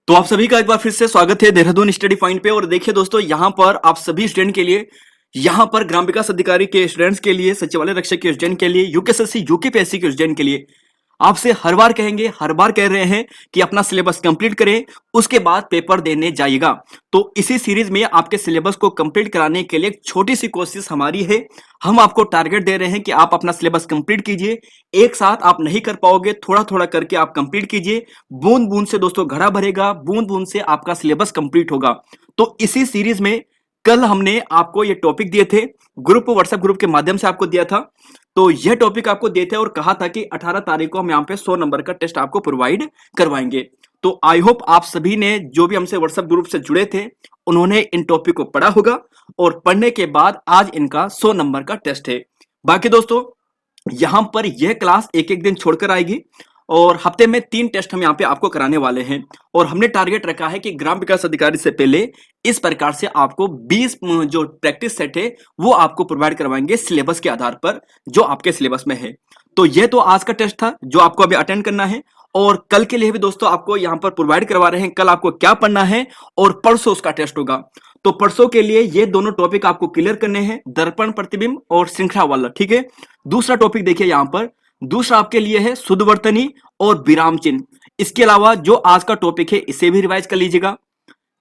तो आप सभी का एक बार फिर से स्वागत है देहरादून स्टडी पॉइंट पे। और देखिए दोस्तों, यहाँ पर आप सभी स्टूडेंट के लिए, यहाँ पर ग्राम विकास अधिकारी के स्टूडेंट्स के लिए, सचिवालय रक्षक के स्टूडेंट के लिए, यूकेएसएससी यूकेपीएससी के स्टूडेंट के लिए आपसे हर बार कहेंगे, हर बार कह रहे हैं कि अपना सिलेबस कंप्लीट करें, उसके बाद पेपर देने जाइएगा। तो इसी सीरीज में आपके सिलेबस को कंप्लीट कराने के लिए एक छोटी सी कोशिश हमारी है। हम आपको टारगेट दे रहे हैं कि आप अपना सिलेबस कंप्लीट कीजिए। एक साथ आप नहीं कर पाओगे, थोड़ा थोड़ा करके आप कंप्लीट कीजिए। बूंद बूंद से दोस्तों घड़ा भरेगा, बूंद बूंद से आपका सिलेबस कंप्लीट होगा। तो इसी सीरीज में कल हमने आपको ये टॉपिक दिए थे, व्हाट्सएप ग्रुप के माध्यम से आपको दिया था। तो यह टॉपिक आपको दिए थे और कहा था कि 18 तारीख को हम यहाँ पे 100 नंबर का टेस्ट आपको प्रोवाइड करवाएंगे। तो आई होप आप सभी ने जो भी हमसे व्हाट्सएप ग्रुप से जुड़े थे उन्होंने इन टॉपिक को पढ़ा होगा और पढ़ने के बाद आज इनका 100 नंबर का टेस्ट है। बाकी दोस्तों, यहां पर यह क्लास एक एक दिन छोड़कर आएगी और हफ्ते में 3 टेस्ट हम यहाँ पे आपको कराने वाले हैं। और हमने टारगेट रखा है कि ग्राम विकास अधिकारी से पहले इस प्रकार से आपको 20 जो प्रैक्टिस सेट है वो आपको प्रोवाइड करवाएंगे सिलेबस के आधार पर, जो आपके सिलेबस में है। तो ये तो आज का टेस्ट था जो आपको अभी अटेंड करना है। और कल के लिए भी दोस्तों आपको यहाँ पर प्रोवाइड करवा रहे हैं कल आपको क्या पढ़ना है, और परसों उसका टेस्ट होगा। तो परसों के लिए ये दोनों टॉपिक आपको क्लियर करने हैं, दर्पण प्रतिबिंब और श्रृंखला वाला, ठीक है। दूसरा टॉपिक देखिए यहाँ पर, दूसरा आपके लिए है शुद्ध वर्तनी और विराम चिन्ह। इसके अलावा जो आज का टॉपिक है इसे भी रिवाइज कर लीजिएगा।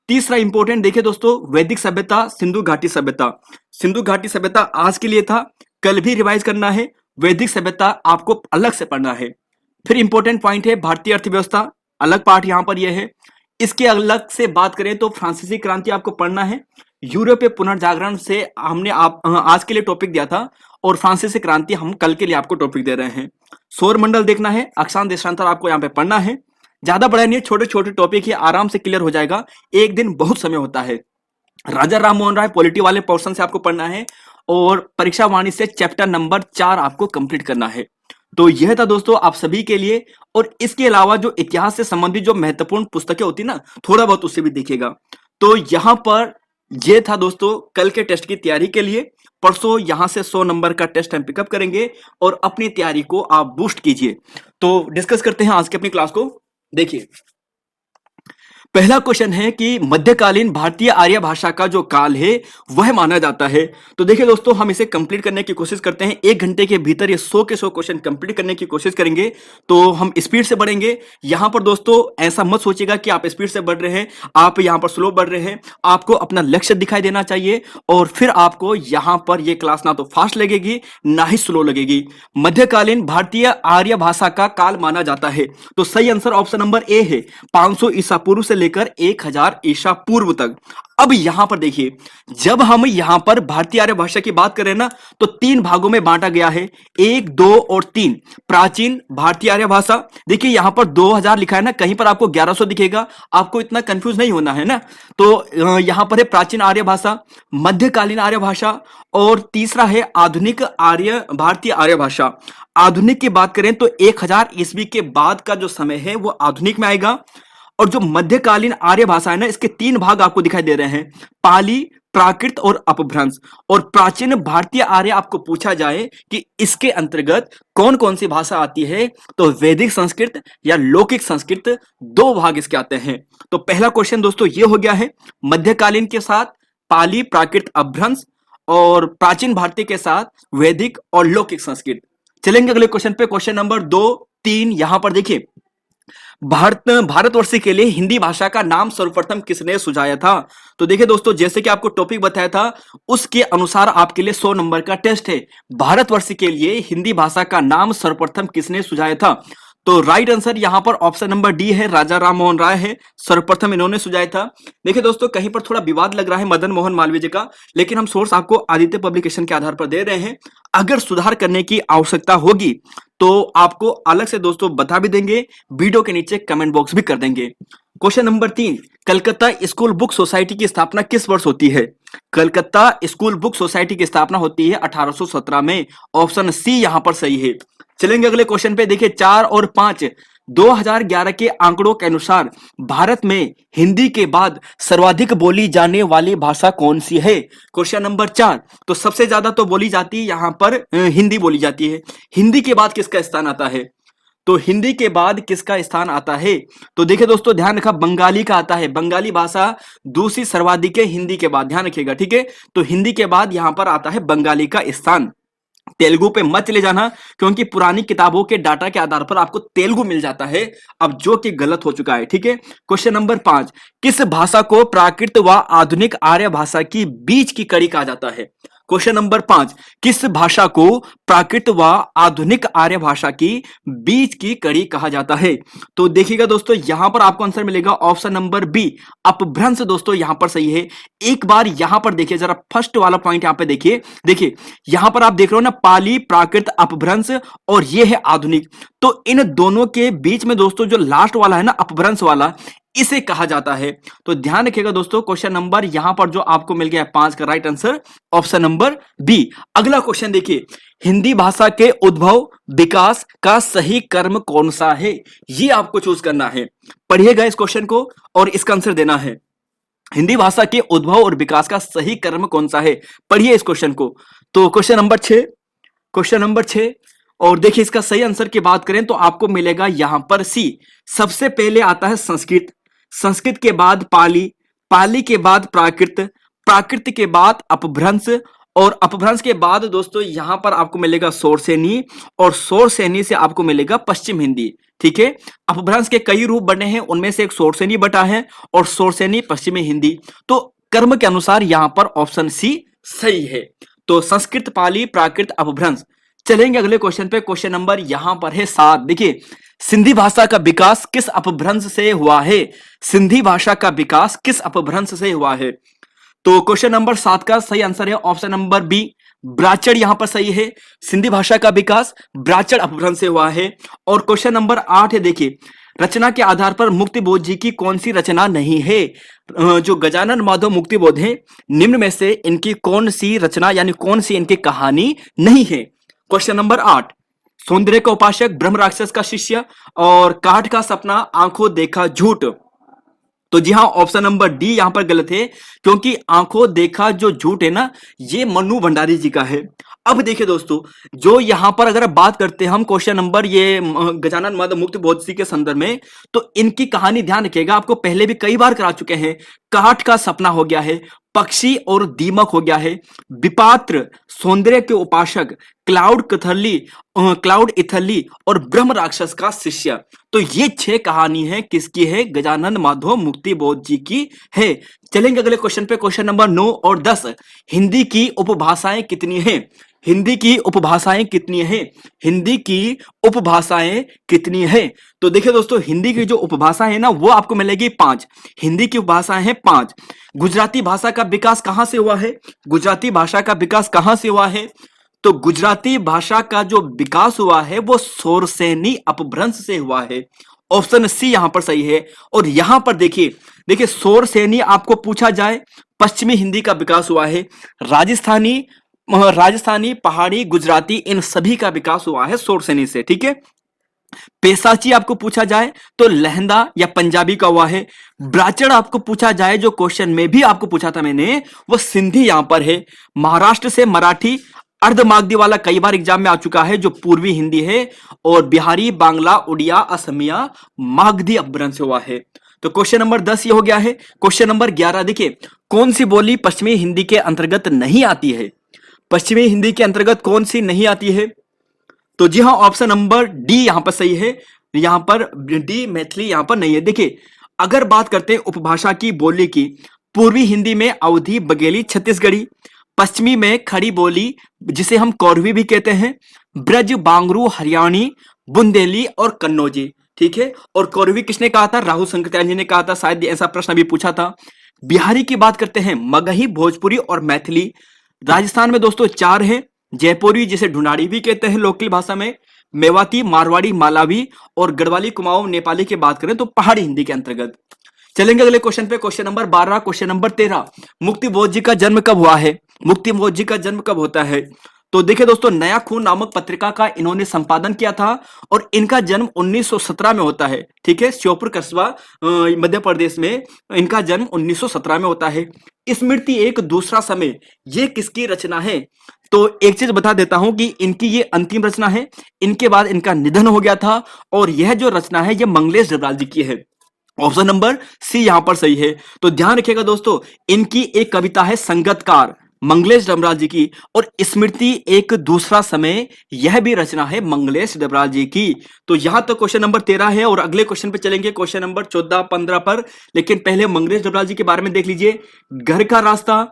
तीसरा इंपॉर्टेंट देखिए दोस्तों, वैदिक सभ्यता, सिंधु घाटी सभ्यता। सिंधु घाटी सभ्यता आज के लिए था, कल भी रिवाइज करना है। वैदिक सभ्यता आपको अलग से पढ़ना है। फिर इंपॉर्टेंट पॉइंट है भारतीय अर्थव्यवस्था, अलग पार्ट यहां पर यह है। इसके अलग से बात करें तो फ्रांसीसी क्रांति आपको पढ़ना है। यूरोपीय पुनर्जागरण से हमने आज के लिए टॉपिक दिया था और फ्रांसीसी क्रांति हम कल के लिए आपको टॉपिक दे रहे हैं। सौर मंडल देखना है, अक्षांश देशांतर आपको यहाँ पे पढ़ना है। ज्यादा बड़ा नहीं, छोटे छोटे टॉपिक ही आराम से क्लियर हो जाएगा, एक दिन बहुत समय होता है। राजा राम मोहन राय पॉलिटी वाले पोर्शन से आपको पढ़ना है और परीक्षा वाणी से चैप्टर नंबर 4 आपको कंप्लीट करना है। तो यह था दोस्तों आप सभी के लिए। और इसके अलावा जो इतिहास से संबंधित जो महत्वपूर्ण पुस्तकें होती ना, थोड़ा बहुत उससे भी देखिएगा। तो यहां पर यह था दोस्तों कल के टेस्ट की तैयारी के लिए। परसों यहां से 100 नंबर का टेस्ट हम पिकअप करेंगे और अपनी तैयारी को आप बूस्ट कीजिए। तो डिस्कस करते हैं आज की अपनी क्लास को। देखिए, पहला क्वेश्चन है कि मध्यकालीन भारतीय आर्य भाषा का जो काल है वह माना जाता है। तो देखिए दोस्तों, हम इसे कंप्लीट करने की कोशिश करते हैं। 1 घंटे के भीतर ये 100 के 100 क्वेश्चन कंप्लीट करने की कोशिश करेंगे। तो हम स्पीड से बढ़ेंगे। यहां पर दोस्तों ऐसा मत सोचिएगा कि आप स्पीड से बढ़ रहे हैं, आप यहां पर स्लो बढ़ रहे हैं। आपको अपना लक्ष्य दिखाई देना चाहिए और फिर आपको यहां पर यह क्लास ना तो फास्ट लगेगी ना ही स्लो लगेगी। मध्यकालीन भारतीय आर्य भाषा का काल माना जाता है। तो सही आंसर ऑप्शन नंबर ए है, 500 ईसा पूर्व से लेकर 1000 ईसा पूर्व तक। अब यहां पर देखिए, जब हम यहां पर भारतीय आर्य भाषा की बात करें ना, तो 3 भागों में बांटा गया है, 1, 2 और 3। प्राचीन भारतीय आर्य भाषा, देखिए यहां पर 2000 लिखा है ना, कहीं पर आपको 1100 दिखेगा, आपको इतना कंफ्यूज नहीं होना है ना। तो यहां पर है प्राचीन आर्य भाषा, मध्यकालीन आर्य भाषा और तीसरा है आधुनिक आर्य भारतीय आर्य भाषा। आधुनिक की बात करें तो 1000 ईस्वी के बाद का जो समय है वो आधुनिक में आएगा। और जो मध्यकालीन आर्य भाषा है ना, इसके 3 भाग आपको दिखाई दे रहे हैं, पाली, प्राकृत और अपभ्रंश। और प्राचीन भारतीय आर्य आपको पूछा जाए कि इसके अंतर्गत कौन कौन सी भाषा आती है, तो वैदिक संस्कृत या लौकिक संस्कृत, 2 भाग इसके आते हैं। तो पहला क्वेश्चन दोस्तों ये हो गया है, मध्यकालीन के साथ पाली, प्राकृत, अपभ्रंश, और प्राचीन भारतीय के साथ वैदिक और लौकिक संस्कृत। चलेंगे अगले क्वेश्चन पे, क्वेश्चन नंबर 2, 3। यहां पर देखिए, भारतवर्ष के लिए हिंदी भाषा का नाम सर्वप्रथम किसने सुझाया था। तो देखिए दोस्तों, जैसे कि आपको टॉपिक बताया था उसके अनुसार आपके लिए 100 नंबर का टेस्ट है। भारतवर्ष के लिए हिंदी भाषा का नाम सर्वप्रथम किसने सुझाया था। तो राइट आंसर यहां पर ऑप्शन नंबर डी है, राजा राम मोहन राय है, सर्वप्रथम इन्होंने सुझाया था। देखिए दोस्तों, कहीं पर थोड़ा विवाद लग रहा है मदन मोहन मालवीय जी का, लेकिन हम सोर्स आपको आदित्य पब्लिकेशन के आधार पर दे रहे हैं। अगर सुधार करने की आवश्यकता होगी तो आपको अलग से दोस्तों बता भी देंगे, वीडियो के नीचे कमेंट बॉक्स भी कर देंगे। Question number 3, Calcutta school book society की स्थापना किस वर्ष होती है। कलकत्ता स्कूल बुक सोसाइटी की स्थापना होती है 1817 में। ऑप्शन सी यहां पर सही है। चलेंगे अगले क्वेश्चन पे, देखिए 4 और 5। 2011 के आंकड़ों के अनुसार भारत में हिंदी के बाद सर्वाधिक बोली जाने वाली भाषा कौन सी है। Question number 4। तो सबसे ज्यादा तो बोली जाती है यहां पर हिंदी बोली जाती है। हिंदी के बाद किसका स्थान आता है। तो हिंदी के बाद किसका स्थान आता है? तो देखिए दोस्तों, ध्यान रखा, बंगाली का आता है। बंगाली भाषा दूसरी सर्वाधिक है हिंदी के बाद, ध्यान रखिएगा, ठीक है। तो हिंदी के बाद यहां पर आता है बंगाली का स्थान। तेलुगु पे मत चले जाना, क्योंकि पुरानी किताबों के डाटा के आधार पर आपको तेलुगु मिल जाता है, अब जो कि गलत हो चुका है, ठीक है। क्वेश्चन नंबर 5, किस भाषा को प्राकृत व आधुनिक आर्य भाषा की बीच की कड़ी कहा जाता है? क्वेश्चन नंबर 5, किस भाषा को प्राकृत व आधुनिक आर्य भाषा की बीच की कड़ी कहा जाता है? तो देखिएगा दोस्तों, यहां पर आपको आंसर मिलेगा ऑप्शन नंबर बी, अपभ्रंश। दोस्तों यहां पर सही है। एक बार यहां पर देखिए जरा, फर्स्ट वाला पॉइंट यहां पे देखिए, देखिए यहां पर आप देख रहे हो ना, पाली, प्राकृत, अपभ्रंश, और ये है आधुनिक। तो इन दोनों के बीच में दोस्तों जो लास्ट वाला है ना, अपभ्रंश वाला, इसे कहा जाता है। तो ध्यान रखिएगा दोस्तों, क्वेश्चन नंबर यहां पर जो आपको मिल गया है 5 का right answer option number B. अगला क्वेश्चन देखिए, हिंदी भाषा के उद्भव विकास का सही क्रम कौन सा है? ये आपको चूज करना है। पढ़िएगा इस क्वेश्चन को और इसका आंसर देना है। हिंदी भाषा के उद्भव और विकास का सही क्रम कौन सा है? पढ़िए इस क्वेश्चन को। तो क्वेश्चन नंबर 6, क्वेश्चन नंबर 6, और देखिए इसका सही आंसर की बात करें तो आपको मिलेगा यहां पर सी। सबसे पहले आता है संस्कृत, संस्कृत के बाद पाली, पाली के बाद प्राकृत, प्राकृत के बाद अपभ्रंश, और अपभ्रंश के बाद दोस्तों यहां पर आपको मिलेगा शोरसेनी, और शोरसेनी से आपको मिलेगा पश्चिम हिंदी, ठीक है। अपभ्रंश के कई रूप बने हैं, उनमें से एक शोरसेनी बटा है, और शोरसेनी पश्चिमी हिंदी। तो क्रम के अनुसार यहां पर ऑप्शन सी सही है। तो संस्कृत, पाली, प्राकृत, अपभ्रंश। चलेंगे अगले क्वेश्चन पे। क्वेश्चन नंबर यहां पर है 7। देखिए, सिंधी भाषा का विकास किस अपभ्रंश से हुआ है? सिंधी भाषा का विकास किस अपभ्रंश से हुआ है? तो क्वेश्चन नंबर 7 का सही आंसर है ऑप्शन नंबर बी, ब्राचड़। यहां पर सही है, सिंधी भाषा का विकास ब्राचड़ अपभ्रंश से हुआ है। और क्वेश्चन नंबर 8 है, देखिए, रचना के आधार पर मुक्तिबोध जी की कौन सी रचना नहीं है? जो गजानन माधव मुक्तिबोध है, निम्न में से इनकी कौन सी रचना यानी कौन सी इनकी कहानी नहीं है? क्वेश्चन नंबर 8, सौंदर्य का उपासक, ब्रह्म राक्षस का शिष्य, और काठ का सपना, आंखों देखा झूठ। तो जी हां, ऑप्शन नंबर डी यहां पर गलत है, क्योंकि आंखों देखा जो झूठ है ना, ये मन्नू भंडारी जी का है। अब देखिए दोस्तों, जो यहां पर अगर बात करते हैं हम क्वेश्चन नंबर ये गजानन माधव मुक्तिबोध जी के संदर्भ में, तो इनकी कहानी ध्यान रखिएगा, आपको पहले भी कई बार करा चुके हैं। काठ का सपना हो गया है, पक्षी और दीमक हो गया है, विपात्र, सौंदर्य के उपासक, क्लाउड इथली, और ब्रह्म राक्षस का शिष्य। तो ये 6 कहानी है किसकी है? गजानन माधव मुक्तिबोध जी की है। चलेंगे अगले क्वेश्चन पे। क्वेश्चन नंबर 9 और 10, हिंदी की उपभाषाएं कितनी हैं? हिंदी की उपभाषाएं कितनी हैं? हिंदी की उपभाषाएं कितनी हैं? तो देखिए दोस्तों, हिंदी की जो उपभाषा है ना, वो आपको मिलेगी 5। हिंदी की उपभाषाएं हैं 5। गुजराती भाषा का विकास कहां से हुआ है? गुजराती भाषा का विकास कहां से हुआ है? तो गुजराती भाषा का जो विकास हुआ है वो शोरसेनी अपभ्रंश से हुआ है। ऑप्शन सी यहां पर सही है। और यहां पर देखिए, देखिए शोरसेनी आपको पूछा जाए, पश्चिमी हिंदी का विकास हुआ है। राजस्थानी, पहाड़ी, गुजराती, इन सभी का विकास हुआ है शोरसेनी से, ठीक है। पेशाची आपको पूछा जाए तो लहंदा या पंजाबी का हुआ है। ब्राचड़ आपको पूछा जाए, जो क्वेश्चन में भी आपको पूछा था मैंने, वो सिंधी यहां पर है। महाराष्ट्र से मराठी, अर्धमागधी वाला कई बार एग्जाम में आ चुका है, जो पूर्वी हिंदी है। और बिहारी, बांग्ला, उड़िया, असमिया, मागधी अपभ्रंश हुआ है। तो क्वेश्चन नंबर 10 ये हो गया है। क्वेश्चन नंबर 11 देखिए, कौन सी बोली पश्चिमी हिंदी के अंतर्गत नहीं आती है? पश्चिमी हिंदी के अंतर्गत कौन सी नहीं आती है? तो जी हां, ऑप्शन नंबर डी यहां पर सही है। यहां पर डी, मैथिली यहां पर नहीं है। देखिए, अगर बात करते हैं उपभाषा की बोली की, पूर्वी हिंदी में अवधी, बघेली, छत्तीसगढ़ी, पश्चिमी में खड़ी बोली जिसे हम कौरवी भी कहते हैं, ब्रज, बांगरू, हरियाणी, बुंदेली और कन्नौजी, ठीक है। और कौरवी किसने कहा था? राहुल शंकराचार्य जी ने कहा था, शायद ऐसा प्रश्न भी पूछा था। बिहारी की बात करते हैं, मगही, भोजपुरी और मैथिली। राजस्थान में दोस्तों 4 हैं, जयपुरी जिसे ढूंढाड़ी भी कहते हैं लोकल भाषा में, मेवाती, मारवाड़ी, मालावी, और गढ़वाली, कुमाऊं, नेपाली की बात करें तो पहाड़ी हिंदी के अंतर्गत। चलेंगे अगले क्वेश्चन पे। Question number 12, question number 13, Muktibodh ji का जन्म कब हुआ है? मुक्तिबोध जी का जन्म कब होता है? तो देखिए दोस्तों, नया खून नामक पत्रिका का इन्होंने संपादन किया था, और इनका जन्म 1917 में होता है, ठीक है। श्योपुर कस्बा, मध्य प्रदेश में इनका जन्म 1917 में होता है। स्मृति एक दूसरा समय, ये किसकी रचना है? तो एक चीज बता देता हूं कि इनकी ये अंतिम रचना है, इनके बाद इनका निधन हो गया था और यह जो रचना है ये मंगलेश डबराल जी की है। ऑप्शन नंबर सी यहां पर सही है। तो ध्यान रखिएगा दोस्तों, इनकी एक कविता है संगतकार, मंगलेश डबराल जी की, और स्मृति एक दूसरा समय, यह भी रचना है मंगलेश डबराल जी की। तो यहां तक क्वेश्चन नंबर 13 है और अगले क्वेश्चन पे चलेंगे क्वेश्चन नंबर 14 15 पर। लेकिन पहले मंगलेश डबराल जी के बारे में देख लीजिए। घर का रास्ता,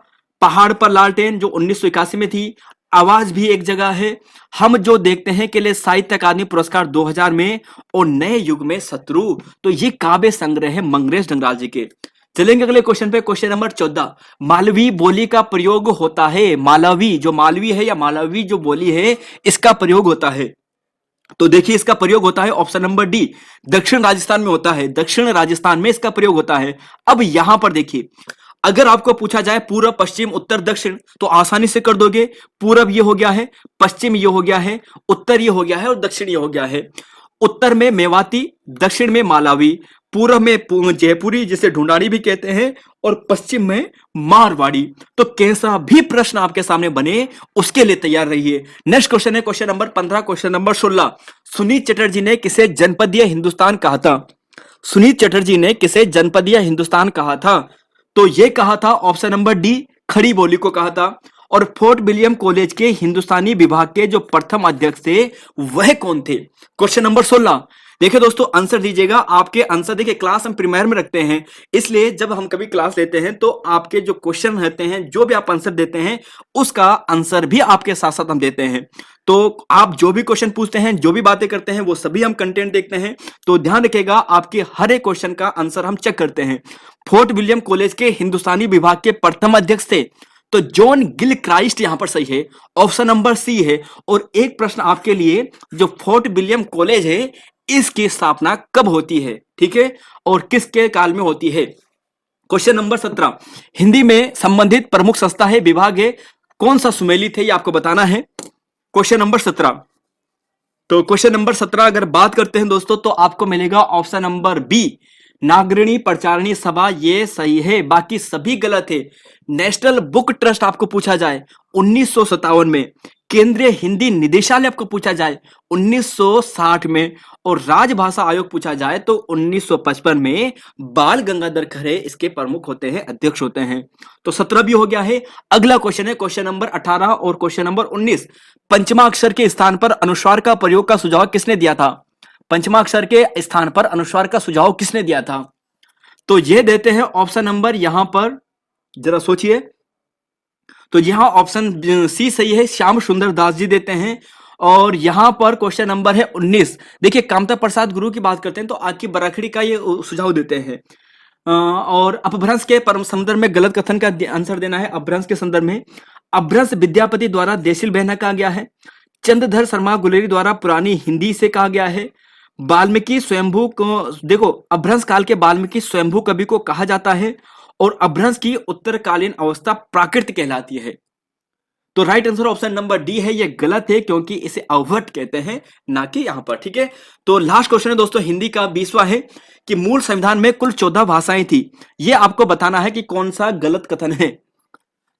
पहाड़ पर लालटेन जो 1981 में थी, आवाज भी एक जगह है, हम जो देखते हैं के लिए साहित्य अकादमी पुरस्कार 2000 में, और नए युग में शत्रु। तो ये काव्य संग्रह है मंगलेश डबराल जी के। चलेंगे अगले क्वेश्चन पे, क्वेश्चन नंबर 14। मालवी बोली का प्रयोग होता है, मालवी जो मालवी है या मालवी जो बोली है इसका प्रयोग होता है। तो देखिए इसका प्रयोग होता है ऑप्शन नंबर डी, दक्षिण राजस्थान में होता है, दक्षिण राजस्थान में इसका प्रयोग होता है। अब यहां पर देखिए, अगर आपको पूछा जाए पूर्व पश्चिम उत्तर दक्षिण तो आसानी से कर दोगे। पूरब ये हो गया है, पश्चिम ये हो गया है, उत्तर ये हो गया है और दक्षिण ये हो गया है। उत्तर में मेवाती, दक्षिण में मालावी, पूर्व में जयपुरी जिसे ढूंढानी भी कहते हैं, और पश्चिम में मारवाड़ी। तो कैसा भी प्रश्न आपके सामने बने उसके लिए तैयार रहिए। नेक्स्ट क्वेश्चन है question number 15, question number 16। Sunit Chatterjee ने किसे जनपदीय हिंदुस्तान कहा था? सुनीत चटर्जी ने किसे जनपदीय हिंदुस्तान कहा था? तो यह कहा था ऑप्शन नंबर डी, खड़ी बोली को कहा था। और फोर्ट विलियम कॉलेज के हिंदुस्तानी विभाग के जो प्रथम अध्यक्ष थे वह कौन थे? Question number 16। देखिए दोस्तों आंसर दीजिएगा। आपके आंसर देखिए, क्लास हम प्रीमियर में रखते हैं, इसलिए जब हम कभी क्लास लेते हैं तो आपके जो क्वेश्चन रहते हैं, जो भी आप आंसर देते हैं उसका आंसर भी आपके साथ साथ हम देते हैं। तो आप जो भी क्वेश्चन पूछते हैं, जो भी बातें करते हैं, वो सभी हम कंटेंट देखते हैं। तो ध्यान रखिएगा, आपके हर एक क्वेश्चन का आंसर हम चेक करते हैं। फोर्ट विलियम कॉलेज के हिंदुस्तानी विभाग के प्रथम अध्यक्ष थे तो जॉन गिल क्राइस्ट यहां पर सही है, ऑप्शन नंबर सी है। और एक प्रश्न आपके लिए, जो फोर्ट विलियम कॉलेज है इसकी स्थापना कब होती है, ठीक है, और किसके काल में होती है? Question number 17। हिंदी में संबंधित प्रमुख संस्था है, विभाग है, कौन सा सुमेलित है ये आपको बताना है। Question number 17। तो क्वेश्चन नंबर 17 अगर बात करते हैं दोस्तों तो आपको मिलेगा ऑप्शन नंबर बी, नागरिणी प्रचारणी सभा, ये सही है, बाकी सभी गलत है। नेशनल बुक ट्रस्ट आपको पूछा जाए 1957 में, केंद्रीय हिंदी निदेशालय आपको पूछा जाए 1960 में, और राजभाषा आयोग पूछा जाए तो 1955 में। बाल गंगाधर खरे इसके प्रमुख होते हैं, अध्यक्ष होते हैं। तो 17 भी हो गया है। अगला क्वेश्चन है क्वेश्चन नंबर 18 और क्वेश्चन नंबर 19। पंचमाक्षर के स्थान पर अनुस्वार का प्रयोग का सुझाव किसने दिया था? पंचमाक्षर के स्थान पर अनुस्वार का सुझाव किसने दिया था? तो यह देते हैं ऑप्शन नंबर, यहां पर जरा सोचिए, तो यहां ऑप्शन सी सही है, श्याम सुंदर दास जी देते हैं। और यहां पर क्वेश्चन नंबर है 19। देखिए कामता प्रसाद गुरु की बात करते हैं तो आकी बराखड़ी का ये सुझाव देते हैं। और अपभ्रंश के परम संदर्भ में गलत कथन का आंसर देना है। अपभ्रंश के संदर्भ में अपभ्रंश विद्यापति द्वारा देसिल बहना कहा गया है, चंद्रधर शर्मा गुलेरी द्वारा पुरानी हिंदी से कहा गया है, वाल्मीकि स्वयंभू को, देखो अपभ्रंश काल के वाल्मीकि स्वयंभू कवि को कहा जाता है, और अपभ्रंश की उत्तरकालीन अवस्था प्राकृत कहलाती है। तो right answer option number D है, ये गलत है क्योंकि इसे अवभट कहते हैं, ना कि यहां पर, ठीक है। तो लास्ट क्वेश्चन है दोस्तों हिंदी का 20वां है कि मूल संविधान में कुल 14 भाषाएं थी, ये आपको बताना है कि कौन सा गलत कथन है।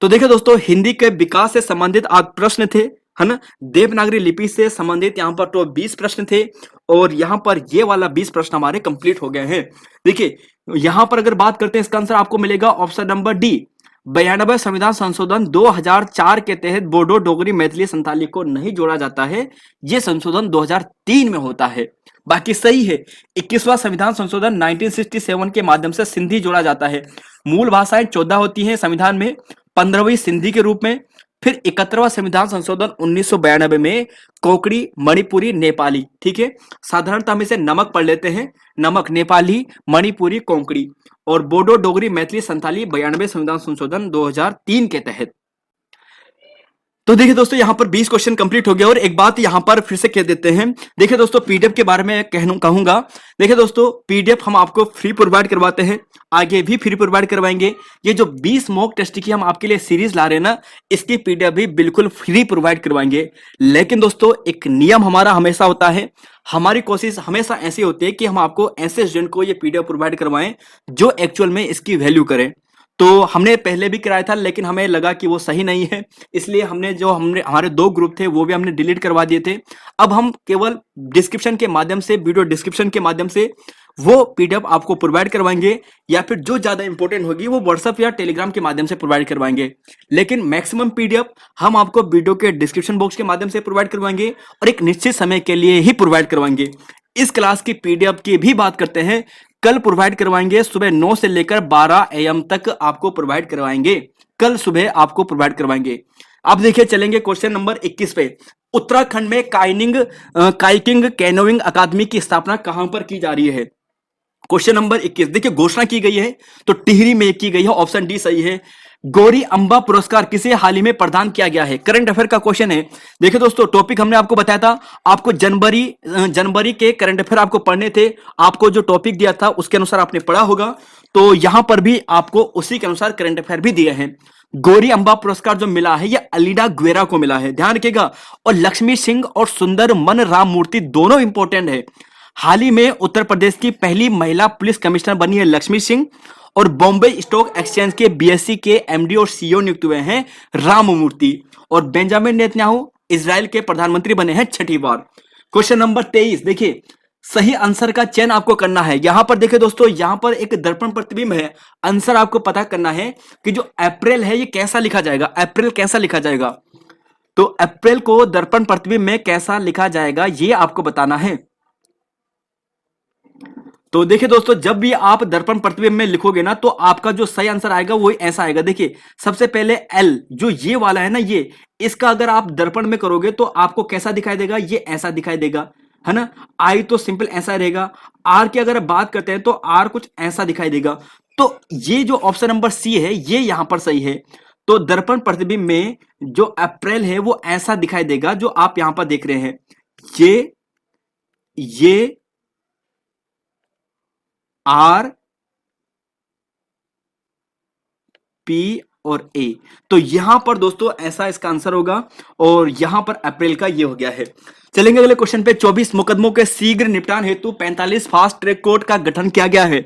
तो देखिए दोस्तों हिंदी के विकास से संबंधित आज प्रश्न थे, है ना। देवनागरी लिपि से संबंधित यहाँ पर तो 20 प्रश्न थे, और यहाँ पर ये वाला 20 प्रश्न हमारे कंप्लीट हो गए हैं। देखिए यहाँ पर अगर बात करते हैं इसका आंसर आपको मिलेगा ऑप्शन नंबर डी, 92 संविधान संशोधन 2004 के तहत बोडो डोगरी मैथिली संथाली को नहीं जोड़ा जाता है, ये संशोधन 2003 में होता है। बाकी सही है। 21वां संविधान संशोधन 1967 के माध्यम से सिंधी जोड़ा जाता है। मूल भाषाएं 14 होती हैं संविधान में, 15वीं सिंधी के रूप में। फिर 71वां संविधान संशोधन 1992 में कोंकणी, मणिपुरी, नेपाली, ठीक है। साधारणतः हम इसे नमक पढ़ लेते हैं, नमक, नेपाली, मणिपुरी, कोंकणी, और बोडो डोगरी मैथिली संथाली 92 संविधान संशोधन 2003 के तहत। तो देखिए दोस्तों यहाँ पर 20 क्वेश्चन कंप्लीट हो गया। और एक बात यहाँ पर फिर से कह देते हैं, देखिए दोस्तों पीडीएफ के बारे में कहूंगा। देखिए दोस्तों पीडीएफ हम आपको फ्री प्रोवाइड करवाते हैं, आगे भी फ्री प्रोवाइड करवाएंगे। ये जो 20 मॉक टेस्ट की हम आपके लिए सीरीज ला रहे हैं ना, इसकी पीडीएफ भी बिल्कुल फ्री प्रोवाइड करवाएंगे। लेकिन दोस्तों एक नियम हमारा हमेशा होता है, हमारी कोशिश हमेशा ऐसी होती है कि हम आपको ऐसे स्टूडेंट को ये पीडीएफ प्रोवाइड करवाएं जो एक्चुअल में इसकी वैल्यू करें। तो हमने पहले भी कराया था, लेकिन हमें लगा कि वो सही नहीं है, इसलिए हमने हमारे 2 ग्रुप थे वो भी हमने डिलीट करवा दिए थे। अब हम केवल डिस्क्रिप्शन के माध्यम से, वीडियो डिस्क्रिप्शन के माध्यम से वो पीडीएफ आपको प्रोवाइड करवाएंगे, या फिर जो ज्यादा इंपॉर्टेंट होगी वो व्हाट्सएप या टेलीग्राम के माध्यम से प्रोवाइड करवाएंगे। लेकिन मैक्सिमम पीडीएफ हम आपको वीडियो के डिस्क्रिप्शन बॉक्स के माध्यम से प्रोवाइड करवाएंगे और एक निश्चित समय के लिए ही प्रोवाइड करवाएंगे। इस क्लास की पीडीएफ की भी बात करते हैं, कल प्रोवाइड करवाएंगे, सुबह 9 से लेकर 12 AM तक आपको प्रोवाइड करवाएंगे, कल सुबह आपको प्रोवाइड करवाएंगे। अब देखिए चलेंगे क्वेश्चन नंबर 21 पे। उत्तराखंड में काइकिंग कैनोइंग अकादमी की स्थापना कहां पर की जा रही है? क्वेश्चन नंबर 21 देखिए, घोषणा की गई है तो टिहरी में की गई है, ऑप्शन डी सही है। गौरी अंबा पुरस्कार किसे हाल ही में प्रदान किया गया है? करंट अफेयर का क्वेश्चन है। देखिए दोस्तों, टॉपिक हमने आपको बताया था, आपको जनवरी के करंट अफेयर आपको पढ़ने थे, आपको जो टॉपिक दिया था उसके अनुसार आपने पढ़ा होगा, तो यहां पर भी आपको उसी के अनुसार करंट अफेयर भी दिए हैं। गौरी अंबा पुरस्कार जो मिला है, यह अलीडा ग्वेरा को मिला है, ध्यान रखिएगा। और लक्ष्मी सिंह और सुंदर मन राम मूर्ति दोनों इंपॉर्टेंट है। हाल ही में उत्तर प्रदेश की पहली महिला पुलिस कमिश्नर बनी है लक्ष्मी सिंह, और बॉम्बे स्टॉक एक्सचेंज के बीएससी के एमडी और सीईओ नियुक्त हुए हैं राममूर्ति। और बेंजामिन नेतन्याहू इजराइल के प्रधानमंत्री बने हैं 6ठी बार। क्वेश्चन नंबर 23 देखिए, सही आंसर का चयन आपको करना है। यहां पर देखिए दोस्तों, यहां पर एक दर्पण प्रतिबिंब है, आंसर आपको पता करना है कि जो अप्रैल है ये कैसा लिखा जाएगा, अप्रैल कैसा लिखा जाएगा। तो अप्रैल को दर्पण प्रतिबिंब में कैसा लिखा जाएगा ये आपको बताना है। तो देखिए दोस्तों, जब भी आप दर्पण प्रतिबिंब में लिखोगे ना, तो आपका जो सही आंसर आएगा वो ऐसा आएगा। देखिए सबसे पहले एल जो ये वाला है ना, ये इसका अगर आप दर्पण में करोगे तो आपको कैसा दिखाई देगा, ये ऐसा दिखाई देगा, है ना। आई तो सिंपल ऐसा रहेगा। आर की अगर बात करते हैं तो आर कुछ ऐसा दिखाई देगा। तो ये जो ऑप्शन नंबर सी है ये यहां पर सही है। तो दर्पण प्रतिबिंब में जो अप्रैल है वो ऐसा दिखाई देगा जो आप यहां पर देख रहे हैं, ये आर पी और ए, तो यहां पर दोस्तों ऐसा इसका आंसर होगा, और यहां पर अप्रैल का ये हो गया है। चलेंगे अगले क्वेश्चन पे। 24 मुकदमों के शीघ्र निपटान हेतु 45 फास्ट ट्रैक कोर्ट का गठन किया गया है।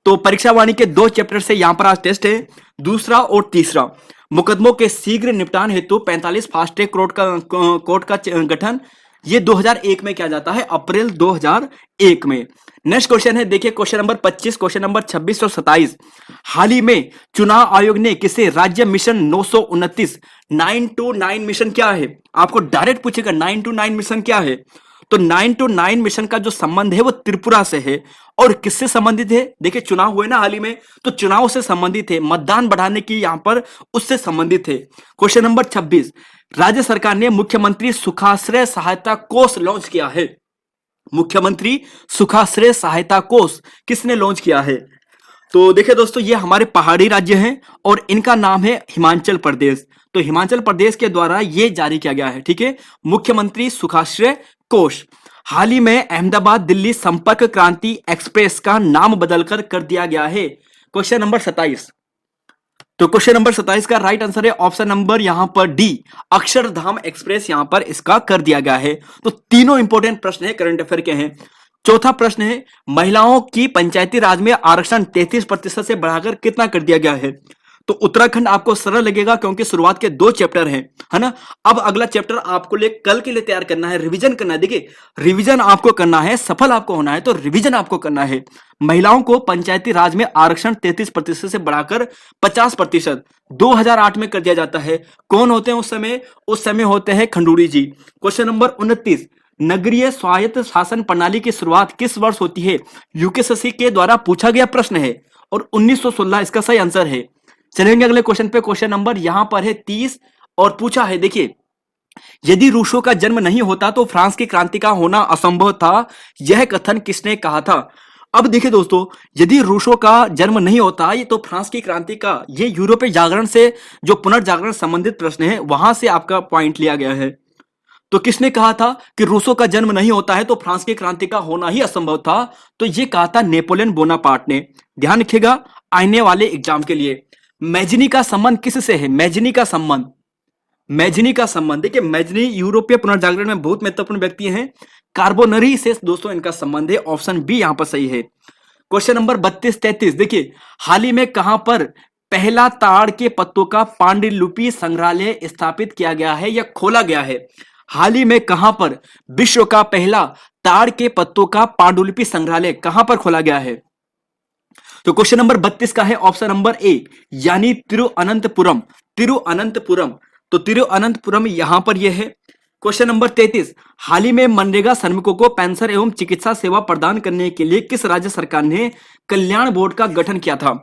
तो परीक्षा वाणी के 2 चैप्टर से यहां पर आज टेस्ट है, दूसरा और तीसरा। मुकदमों के शीघ्र निपटान हेतु 45 फास्ट ट्रैक कोर्ट का गठन ये 2001 में किया जाता है, अप्रैल 2001 में। नेक्स्ट क्वेश्चन है, देखिए क्वेश्चन नंबर 25, क्वेश्चन नंबर 26 और 27। हाल ही में चुनाव आयोग ने किसे राज्य मिशन 929 929 मिशन क्या है? आपको डायरेक्ट पूछेगा 929 मिशन क्या है। तो 929 मिशन का जो संबंध है वो त्रिपुरा से है। और किससे संबंधित है? देखिए चुनाव हुए ना हाल ही में, तो चुनाव से संबंधित है, मतदान बढ़ाने की यहां पर उससे संबंधित है। क्वेश्चन नंबर 26, राज्य सरकार ने मुख्यमंत्री सुखाश्रय सहायता कोष लॉन्च किया है। मुख्यमंत्री सुखाश्रय सहायता कोष किसने लॉन्च किया है? तो देखिए दोस्तों, ये हमारे पहाड़ी राज्य हैं और इनका नाम है हिमाचल प्रदेश। तो हिमाचल प्रदेश के द्वारा ये जारी किया गया है, ठीक है, मुख्यमंत्री सुखाश्रय कोष। हाल ही में अहमदाबाद दिल्ली संपर्क क्रांति एक्सप्रेस का नाम बदलकर कर दिया गया है। Question number 27। तो क्वेश्चन नंबर 27 का राइट आंसर है ऑप्शन नंबर यहां पर डी, अक्षरधाम एक्सप्रेस यहां पर इसका कर दिया गया है। तो तीनों इंपॉर्टेंट प्रश्न है, करंट अफेयर के हैं। चौथा प्रश्न है, महिलाओं की पंचायती राज में आरक्षण 33% से बढ़ाकर कितना कर दिया गया है? तो उत्तराखंड आपको सरल लगेगा क्योंकि शुरुआत के 2 चैप्टर हैं, है ना। अब अगला चैप्टर आपको कल के लिए तैयार करना है, रिवीजन करना है। देखिए रिवीजन आपको करना है, सफल आपको होना है तो रिवीजन आपको करना है। महिलाओं को पंचायती राज में आरक्षण 33% से बढ़ाकर 50% 2008 में कर दिया जाता है। कौन होते हैं उस समय? उस समय होते हैं खंडूड़ी जी। क्वेश्चन नंबर 29, नगरीय स्वायत्त शासन प्रणाली की शुरुआत किस वर्ष होती है? यूकेएससी के द्वारा पूछा गया प्रश्न है और 1916 इसका सही आंसर है। चलेंगे अगले क्वेश्चन पे। क्वेश्चन नंबर यहां पर है 30 और पूछा है, देखिए यदि रूसों का जन्म नहीं होता तो फ्रांस की क्रांति का होना असंभव था, यह कथन किसने कहा था? अब देखिए दोस्तों, यदि रूसों का जन्म नहीं होता ये तो फ्रांस की क्रांति का, ये यूरोपीय जागरण से जो पुनर्जागरण संबंधित प्रश्न है वहां से आपका पॉइंट लिया गया है। तो किसने कहा था कि रूसों का जन्म नहीं होता है तो फ्रांस की क्रांति का होना ही असंभव था? तो ये कहा था नेपोलियन बोनापार्ट ने। ध्यान रखिएगा आने वाले एग्जाम के लिए। मैजनी का संबंध किससे है? मैजनी का संबंध, मैजनी का संबंध, देखिए मैजनी यूरोपीय पुनर्जागरण में बहुत महत्वपूर्ण व्यक्ति हैं। कार्बोनरी से दोस्तों इनका संबंध है, ऑप्शन बी यहां पर सही है। क्वेश्चन नंबर 32-33, देखिए हाल ही में कहां पर पहला ताड़ के पत्तों का पांडुलिपि संग्रहालय स्थापित किया गया है या खोला गया है? हाल ही में कहां पर विश्व का पहला ताड़ के पत्तों का पांडुलिपि संग्रहालय कहां पर खोला गया है? तो क्वेश्चन नंबर 32 का है ऑप्शन नंबर ए, यानी तिरुअनंतपुरम। तिरुअनंतपुरम, तो तिरुअनंतपुरम यहां पर यह है। क्वेश्चन नंबर 33, हाल ही में मनरेगा श्रमिकों को पेंशन एवं चिकित्सा सेवा प्रदान करने के लिए किस राज्य सरकार ने कल्याण बोर्ड का गठन किया था?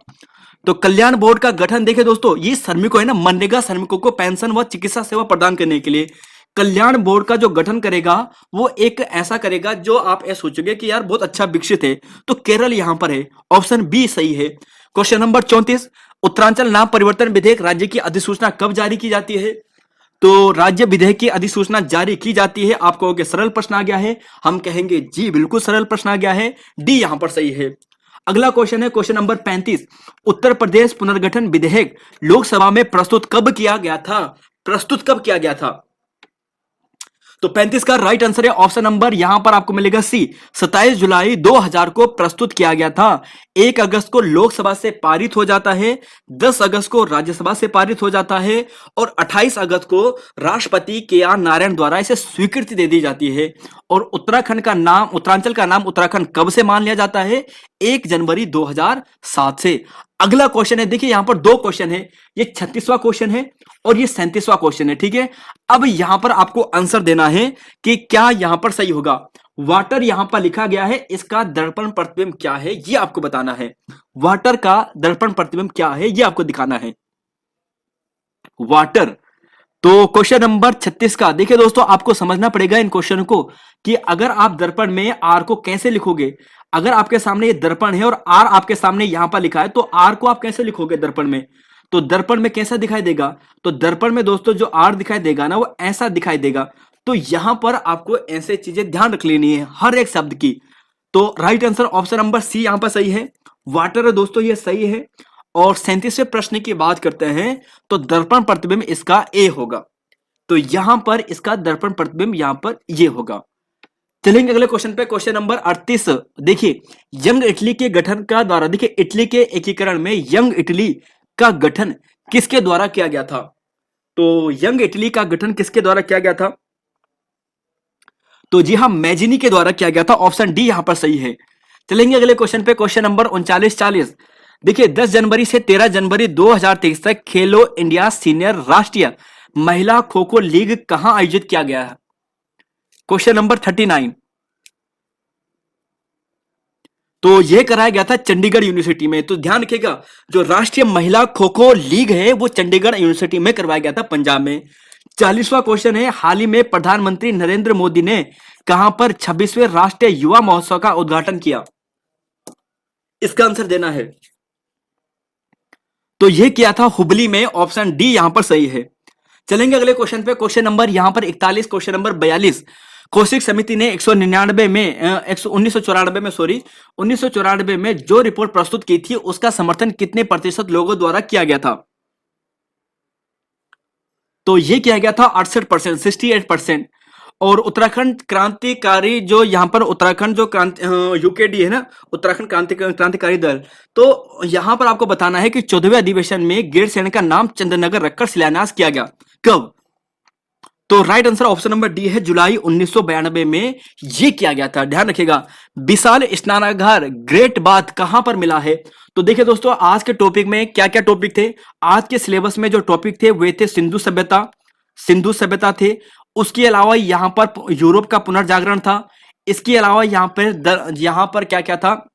तो कल्याण बोर्ड का गठन देखिए दोस्तों, ये श्रमिकों है ना, मनरेगा श्रमिकों को पेंशन व चिकित्सा सेवा प्रदान करने के लिए कल्याण बोर्ड का जो गठन करेगा वो एक ऐसा करेगा जो आप ये सोचोगे कि यार बहुत अच्छा विकसित है, तो केरल यहां पर है। ऑप्शन बी सही है। क्वेश्चन नंबर 34, उत्तरांचल नाम परिवर्तन विधेयक राज्य की अधिसूचना कब जारी की जाती है? तो राज्य विधेयक की अधिसूचना जारी की जाती है। आप कहोगे सरल प्रश्न आ गया है, हम कहेंगे जी बिल्कुल सरल प्रश्न आ गया है, डी यहां पर सही है। अगला क्वेश्चन है क्वेश्चन नंबर 35, उत्तर प्रदेश पुनर्गठन विधेयक लोकसभा में प्रस्तुत कब किया गया था? प्रस्तुत कब किया गया था? तो 35 का राइट आंसर है ऑप्शन नंबर यहां पर आपको मिलेगा सी, 27 जुलाई 2000 को प्रस्तुत किया गया था। 1 अगस्त को लोकसभा से पारित हो जाता है, 10 अगस्त को राज्यसभा से पारित हो जाता है और 28 अगस्त को राष्ट्रपति के आर नारायण द्वारा इसे स्वीकृति दे दी जाती है। और उत्तराखंड का नाम, उत्तरांचल का नाम उत्तराखंड कब से मान लिया जाता है? 1 जनवरी 2007 से। अगला क्वेश्चन है, देखिए यहां पर 2 क्वेश्चन है, ये 36वां क्वेश्चन है और ये 37वां क्वेश्चन है, ठीक है। अब यहां पर आपको आंसर देना है कि क्या यहां पर सही होगा। वाटर यहां पर लिखा गया है, इसका दर्पण प्रतिबिंब क्या है ये आपको बताना है। वाटर का दर्पण प्रतिबिंब क्या है ये आपको दिखाना है। वाटर, तो क्वेश्चन नंबर 36 का देखिए दोस्तों, आपको समझना पड़ेगा इन क्वेश्चन को कि अगर आप दर्पण में आर को कैसे लिखोगे। अगर आपके सामने ये दर्पण है और आर आपके सामने यहां पर लिखा है, तो आर को आप कैसे लिखोगे दर्पण में? तो दर्पण में कैसा दिखाई देगा? तो दर्पण में दोस्तों जो आर दिखाई देगा ना, वो ऐसा दिखाई देगा। तो यहां पर आपको ऐसे चीजें ध्यान रख लेनी है हर एक शब्द की। तो right answer option number C यहां पर सही है, वाटर दोस्तों ये सही है। और 37वें प्रश्न की बात करते हैं तो दर्पण प्रतिबिंब इसका ए होगा। तो यहां पर इसका दर्पण प्रतिबिंब यहां पर ये होगा। चलेंगे अगले क्वेश्चन पे, क्वेश्चन नंबर 38। देखिए यंग इटली के गठन का द्वारा, देखिए इटली के एकीकरण में यंग इटली का गठन किसके द्वारा किया गया था? तो यंग इटली का गठन किसके द्वारा किया गया था? तो जी हाँ, मैजिनी के द्वारा किया गया था। ऑप्शन डी यहां पर सही है। चलेंगे अगले क्वेश्चन पे, क्वेश्चन नंबर 39-40। देखिए 10 जनवरी से 13 जनवरी 2023 तक खेलो इंडिया सीनियर राष्ट्रीय महिला खो खो लीग कहां आयोजित किया गया है? Question number 39। तो यह कराया गया था चंडीगढ़ यूनिवर्सिटी में। तो ध्यान रखिएगा, जो राष्ट्रीय महिला खो खो लीग है वो चंडीगढ़ यूनिवर्सिटी में करवाया गया था, पंजाब में। 40वां क्वेश्चन है, हाल ही में प्रधानमंत्री नरेंद्र मोदी ने कहां पर 26वें राष्ट्रीय युवा महोत्सव का उद्घाटन किया? इसका आंसर देना है। तो यह किया था हुबली में। ऑप्शन डी यहां पर सही है। चलेंगे अगले क्वेश्चन पे, क्वेश्चन नंबर यहां पर 41, क्वेश्चन नंबर 42। कौशिक समिति ने 1994 में 1994 में जो रिपोर्ट प्रस्तुत की थी उसका समर्थन कितने प्रतिशत लोगों द्वारा किया गया था? तो यह किया गया था 68%, 68%। और उत्तराखंड क्रांतिकारी जो यहां पर उत्तराखंड जो यूकेडी है ना, उत्तराखंड क्रांतिकारी दल, तो यहां पर आपको बताना है कि 14वें अधिवेशन में गैरसैंण का नाम चंद्रनगर रखकर शिलान्यास किया गया। कब? तो right answer option number D है, जुलाई 1992 में यह किया गया था। ध्यान रखिएगा। विशाल स्नानागार ग्रेट बाथ कहां पर मिला है? तो देखिए दोस्तों, आज के टॉपिक में क्या क्या टॉपिक थे? आज के सिलेबस में जो टॉपिक थे वे थे सिंधु सभ्यता थे। उसके अलावा यहां पर यूरोप का पुनर्जागरण था। इसके अलावा यहां पर क्या क्या था?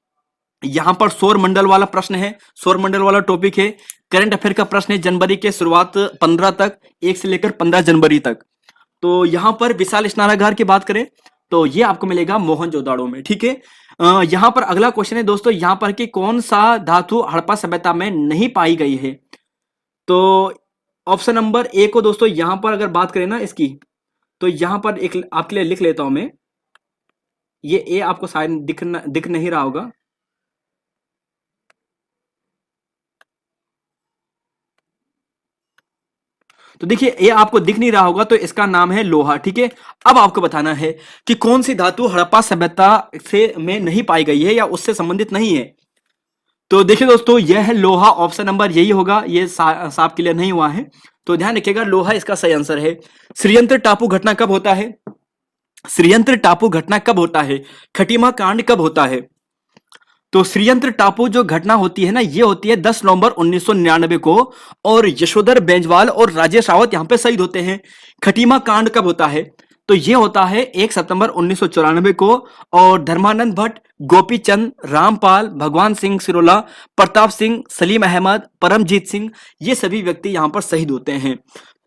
यहां पर सौर मंडल वाला प्रश्न है, सौर मंडल वाला टॉपिक है। करंट अफेयर का प्रश्न है जनवरी के शुरुआत 15 तक, 1 से लेकर 15 जनवरी तक। तो यहां पर विशाल स्नानागार की बात करें तो ये आपको मिलेगा मोहनजोदाड़ो में, ठीक है। यहां पर अगला क्वेश्चन है दोस्तों, यहां पर कि कौन सा धातु हड़प्पा सभ्यता में नहीं पाई गई है? तो ऑप्शन नंबर ए को दोस्तों यहां पर अगर बात करें ना इसकी, तो यहां पर एक आपके लिए लिख लेता हूं मैं। ये ए आपको शायद दिख नहीं रहा होगा। तो देखिए ये आपको दिख नहीं रहा होगा, तो इसका नाम है लोहा, ठीक है। अब आपको बताना है कि कौन सी धातु हड़प्पा सभ्यता से में नहीं पाई गई है या उससे संबंधित नहीं है। तो देखिए दोस्तों, यह है लोहा, ऑप्शन नंबर यही होगा। ये साफ क्लियर नहीं हुआ है तो ध्यान रखिएगा, लोहा इसका सही आंसर है। श्रीयंत्र टापू घटना कब होता है? श्रीयंत्र टापू घटना कब होता है? खटीमा कांड कब होता है? तो श्रीयंत्र टापू जो घटना होती है ना, ये होती है 10 नवंबर 1999 को, और यशोधर बेंजवाल और राजेश रावत यहां पे शहीद होते हैं। खटीमा कांड कब होता है? तो ये होता है 1 सितंबर 1994 को, और धर्मानंद भट्ट, गोपी चंद, रामपाल, भगवान सिंह सिरोला, प्रताप सिंह, सलीम अहमद, परमजीत सिंह, ये सभी व्यक्ति यहां पर शहीद होते हैं।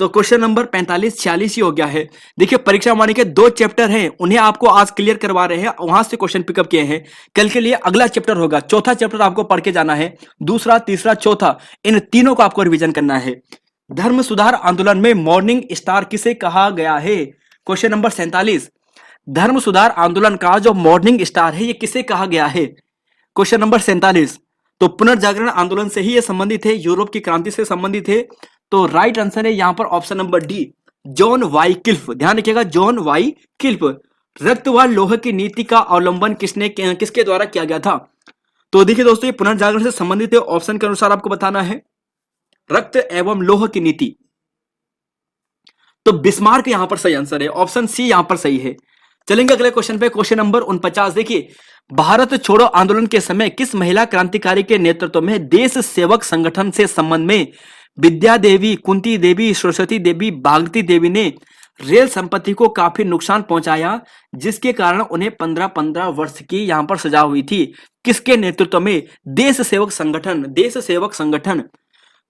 तो क्वेश्चन नंबर 45-46 ही हो गया है। देखिए, परीक्षा वाणी के 2 चैप्टर हैं, उन्हें आपको आज क्लियर करवा रहे हैं, वहां से क्वेश्चन पिकअप किए हैं। कल के लिए अगला चैप्टर होगा, चौथा चैप्टर आपको पढ़ के जाना है, दूसरा, तीसरा, चौथा, इन तीनों को आपको रिवीजन करना है। धर्म सुधार आंदोलन में मॉर्निंग स्टार किसे कहा गया है? क्वेश्चन नंबर 47, धर्म सुधार आंदोलन का जो मॉर्निंग स्टार है, ये किसे कहा गया है? Question number 47। तो पुनर्जागरण आंदोलन से ही ये संबंधित है, यूरोप की क्रांति से संबंधित है। तो राइट आंसर है यहां पर option number D, John Wycliffe. ध्यान रखिएगा, जॉन वाई किल्फ। रक्त व लोह की नीति का अवलंबन किसके द्वारा किया गया था? तो देखिए दोस्तों, ये पुनर्जागरण से संबंधित है, ऑप्शन के अनुसार आपको बताना है, रक्त एवं लोह की नीति। तो बिस्मार्क यहां पर सही आंसर है, ऑप्शन सी यहां पर सही है। चलेंगे अगले क्वेश्चन पे, क्वेश्चन नंबर 49। देखिए, भारत छोड़ो आंदोलन के समय किस महिला क्रांतिकारी के नेतृत्व में देश सेवक संगठन से संबंध में विद्या देवी, कुंती देवी, सरस्वती देवी, भागवती देवी ने रेल संपत्ति को काफी नुकसान पहुंचाया, जिसके कारण उन्हें 15-15 वर्ष की यहां पर सजा हुई थी? किसके नेतृत्व में? देश सेवक संगठन, देश सेवक संगठन।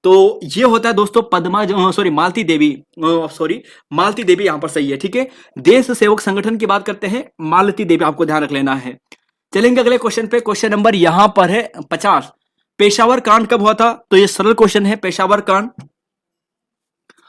तो ये होता है दोस्तों पद्मा, सॉरी मालती देवी, मालती देवी यहां पर सही है, ठीक है। देश सेवक संगठन की बात करते हैं, मालती देवी आपको ध्यान रख लेना है। चलेंगे अगले क्वेश्चन पे, क्वेश्चन नंबर यहां पर है 50। पेशावर कांड कब हुआ था? तो ये सरल क्वेश्चन है, पेशावर कांड।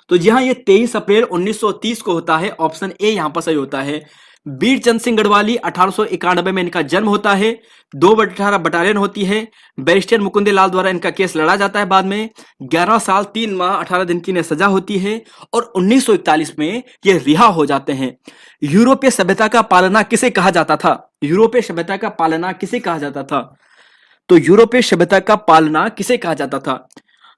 तो जी हाँ, ये 23 अप्रैल 1930 को होता है, ऑप्शन ए यहां पर सही होता है। बीरचंद सिंह गढ़वाली 1891 में इनका जन्म होता है। 2/18 बटालियन होती है। बैरिस्टर मुकुंद लाल द्वारा इनका केस लड़ा जाता है बाद में। 11 साल 3 माह 18 दिन की इन्हें सजा होती है और 1941 में ये रिहा हो जाते हैं। यूरोपीय सभ्यता का पालना किसे कहा जाता था? यूरोपीय सभ्यता का पालना किसे कहा जाता था? तो यूरोपीय सभ्यता का पालना किसे कहा जाता था?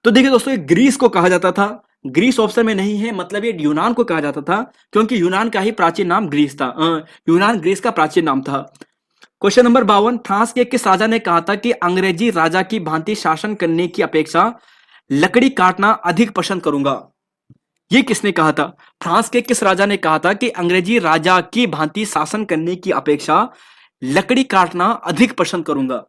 तो देखिए दोस्तों, ये ग्रीस को कहा जाता था। ग्रीस ऑप्शन में नहीं है, मतलब ये यूनान को कहा जाता था, क्योंकि यूनान का ही प्राचीन नाम ग्रीस था। यूनान ग्रीस का प्राचीन नाम था। Question number 52। फ्रांस के किस राजा ने कहा था कि अंग्रेजी राजा की भांति शासन करने की अपेक्षा लकड़ी काटना अधिक पसंद करूंगा? ये किसने कहा था? फ्रांस के किस राजा ने कहा था कि अंग्रेजी राजा की भांति शासन करने की अपेक्षा लकड़ी काटना अधिक पसंद करूंगा?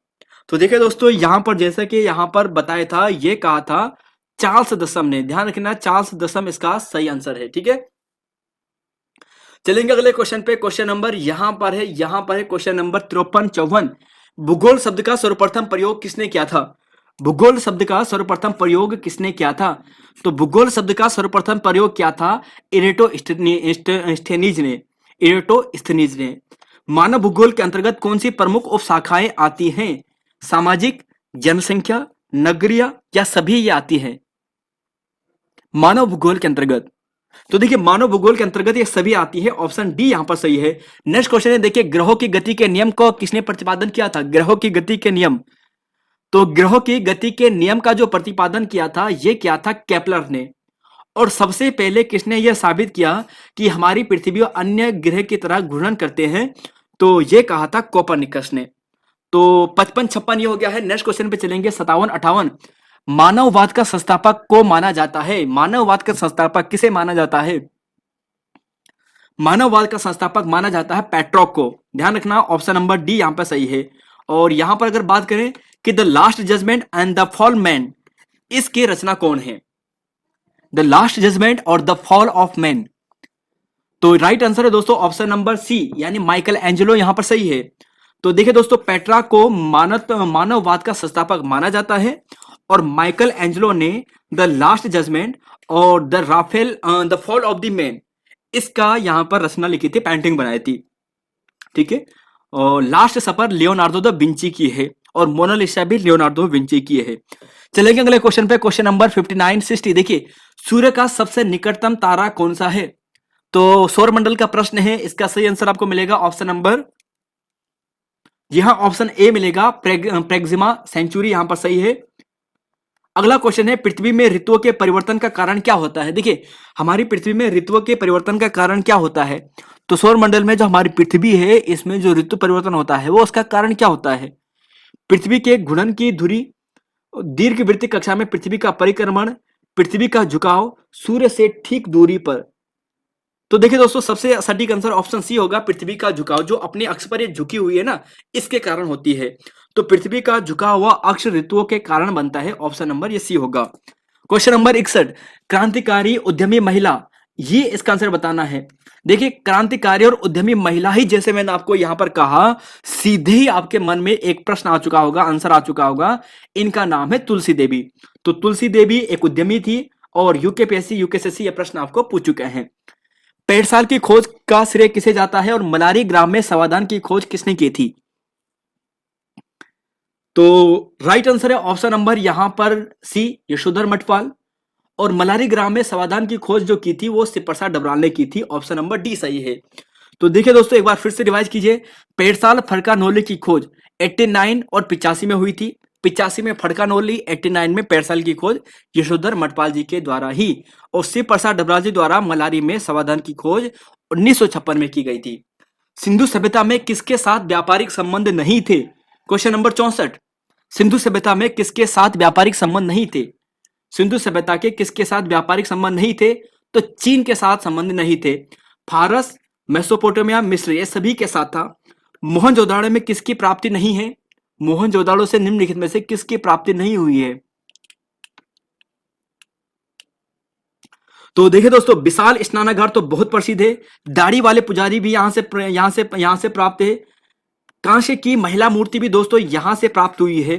तो देखिए दोस्तों, यहां पर जैसा कि यहां पर बताया था, ये कहा था चार्ल्स दसम ने। ध्यान रखना, चार्ल्स दसम इसका सही आंसर है, ठीक है। चलेंगे अगले क्वेश्चन पे, क्वेश्चन नंबर यहां पर है क्वेश्चन नंबर 53-54। भूगोल शब्द का सर्वप्रथम प्रयोग किसने किया था? भूगोल शब्द का सर्वप्रथम प्रयोग किसने किया था? तो भूगोल शब्द का सर्वप्रथम प्रयोग किया था इरेटोस्थेनीज ने। इरेटोस्थेनीज ने। मानव भूगोल के अंतर्गत कौन सी प्रमुख उपशाखाएं आती हैं? सामाजिक, जनसंख्या, नगरीय या सभी ये आती हैं मानव भूगोल के अंतर्गत? तो देखिए, मानव भूगोल के अंतर्गत ये सभी आती है, ऑप्शन डी यहां पर सही है। नेक्स्ट क्वेश्चन है, देखिए, ग्रहों की गति के नियम को किसने प्रतिपादन किया था? ग्रहों की गति के नियम। तो ग्रहों की गति के नियम का जो प्रतिपादन किया था, ये किया था केपलर ने। और सबसे पहले किसने यह साबित किया कि हमारी पृथ्वी अन्य ग्रह की तरह घूर्णन करते हैं? तो ये कहा था कोपरनिकस ने। तो 55-56 ये हो गया है। नेक्स्ट क्वेश्चन पे चलेंगे, 57-58। मानववाद का संस्थापक को माना जाता है? मानववाद का संस्थापक किसे माना जाता है? मानववाद का संस्थापक माना जाता है पेट्रोक को। ध्यान रखना, ऑप्शन नंबर डी यहां पर सही है। और यहां पर अगर बात करें कि the last judgment and the fall man, इसकी रचना कौन है? द लास्ट जजमेंट और द फॉल ऑफ मैन। तो राइट आंसर है दोस्तों ऑप्शन नंबर सी, यानी माइकल एंजेलो यहां पर सही है। तो देखिए दोस्तों, पेट्रा को मानववाद का संस्थापक माना जाता है, और माइकल एंजेलो ने द लास्ट जजमेंट और the fall of the man, इसका यहां पर रचना लिखी थी, पेंटिंग बनाई थी, ठीक है। और लास्ट सपर लियोनार्डो दा विंची की है, और मोनालिसा भी लियोनार्डो विंची की है। चलेंगे अगले क्वेश्चन पे, क्वेश्चन नंबर 59-60। देखिए, सूर्य का सबसे निकटतम तारा कौन सा है? तो सौरमंडल का प्रश्न है, इसका सही आंसर आपको मिलेगा ऑप्शन नंबर जी हाँ, ऑप्शन ए मिलेगा, प्रेग्जिमा सेंचुरी यहां पर सही है। अगला क्वेश्चन है, पृथ्वी में ऋतुओं के परिवर्तन का कारण क्या होता है? देखिए, हमारी पृथ्वी में ऋतुओं के परिवर्तन का कारण क्या होता है? तो सौर मंडल में जो हमारी पृथ्वी है, इसमें जो ऋतु परिवर्तन होता है वो उसका कारण क्या होता है? पृथ्वी के घूर्णन की धुरी, दीर्घवृत्त कक्षा में पृथ्वी का परिक्रमण, पृथ्वी का झुकाव, सूर्य से ठीक दूरी पर। तो देखिए दोस्तों, सबसे सटीक आंसर ऑप्शन सी होगा, पृथ्वी का झुकाव। जो अपने अक्ष पर ये झुकी हुई है ना, इसके कारण होती है। तो पृथ्वी का झुका हुआ अक्ष ऋतुओं के कारण बनता है। ऑप्शन नंबर ये सी होगा। क्वेश्चन नंबर 61, क्रांतिकारी उद्यमी महिला, ये इसका आंसर बताना है। देखिए, क्रांतिकारी और उद्यमी महिला ही, जैसे मैंने आपको यहां पर कहा, सीधे ही आपके मन में एक प्रश्न आ चुका होगा, आंसर आ चुका होगा। इनका नाम है तुलसी देवी। तो तुलसी देवी एक उद्यमी थी और यूकेपीएससी यूकेएससी ये प्रश्न आपको पूछ चुके हैं। पेड़साल की खोज का श्रेय किसे जाता है और मलारी ग्राम में समाधान की खोज किसने की थी? तो राइट आंसर है ऑप्शन नंबर यहां पर सी, यशोधर मठपाल। और मलारी ग्राम में समाधान की खोज जो की थी वो शिव प्रसाद डबराल ने की थी। ऑप्शन नंबर डी सही है। तो देखिए दोस्तों, एक बार फिर से रिवाइज कीजिए। पेड़साल फड़का नोली की खोज 89 और 85 में हुई थी। 85 में फड़का नोली, 89 में पेड़साल की खोज यशोधर मठपाल जी के द्वारा ही। और शिव प्रसाद डबराल जी द्वारा मलारी में समाधान की खोज 1956 में की गई थी। सिंधु सभ्यता में किसके साथ व्यापारिक संबंध नहीं थे? क्वेश्चन नंबर 64, सिंधु सभ्यता में किसके साथ व्यापारिक संबंध नहीं थे? सिंधु सभ्यता के किसके साथ व्यापारिक संबंध नहीं थे? तो चीन के साथ संबंध नहीं थे। फारस, मेसोपोटामिया, मिस्र, ये सभी के साथ था। मोहनजोदड़ो में किसकी प्राप्ति नहीं है? मोहनजोदड़ो से निम्नलिखित में से किसकी प्राप्ति नहीं हुई है? तो देखिए दोस्तों, विशाल स्नानागार तो बहुत प्रसिद्ध है। दाढ़ी वाले पुजारी भी यहां से प्राप्त है। कांस्य की महिला मूर्ति भी दोस्तों यहां से प्राप्त हुई है।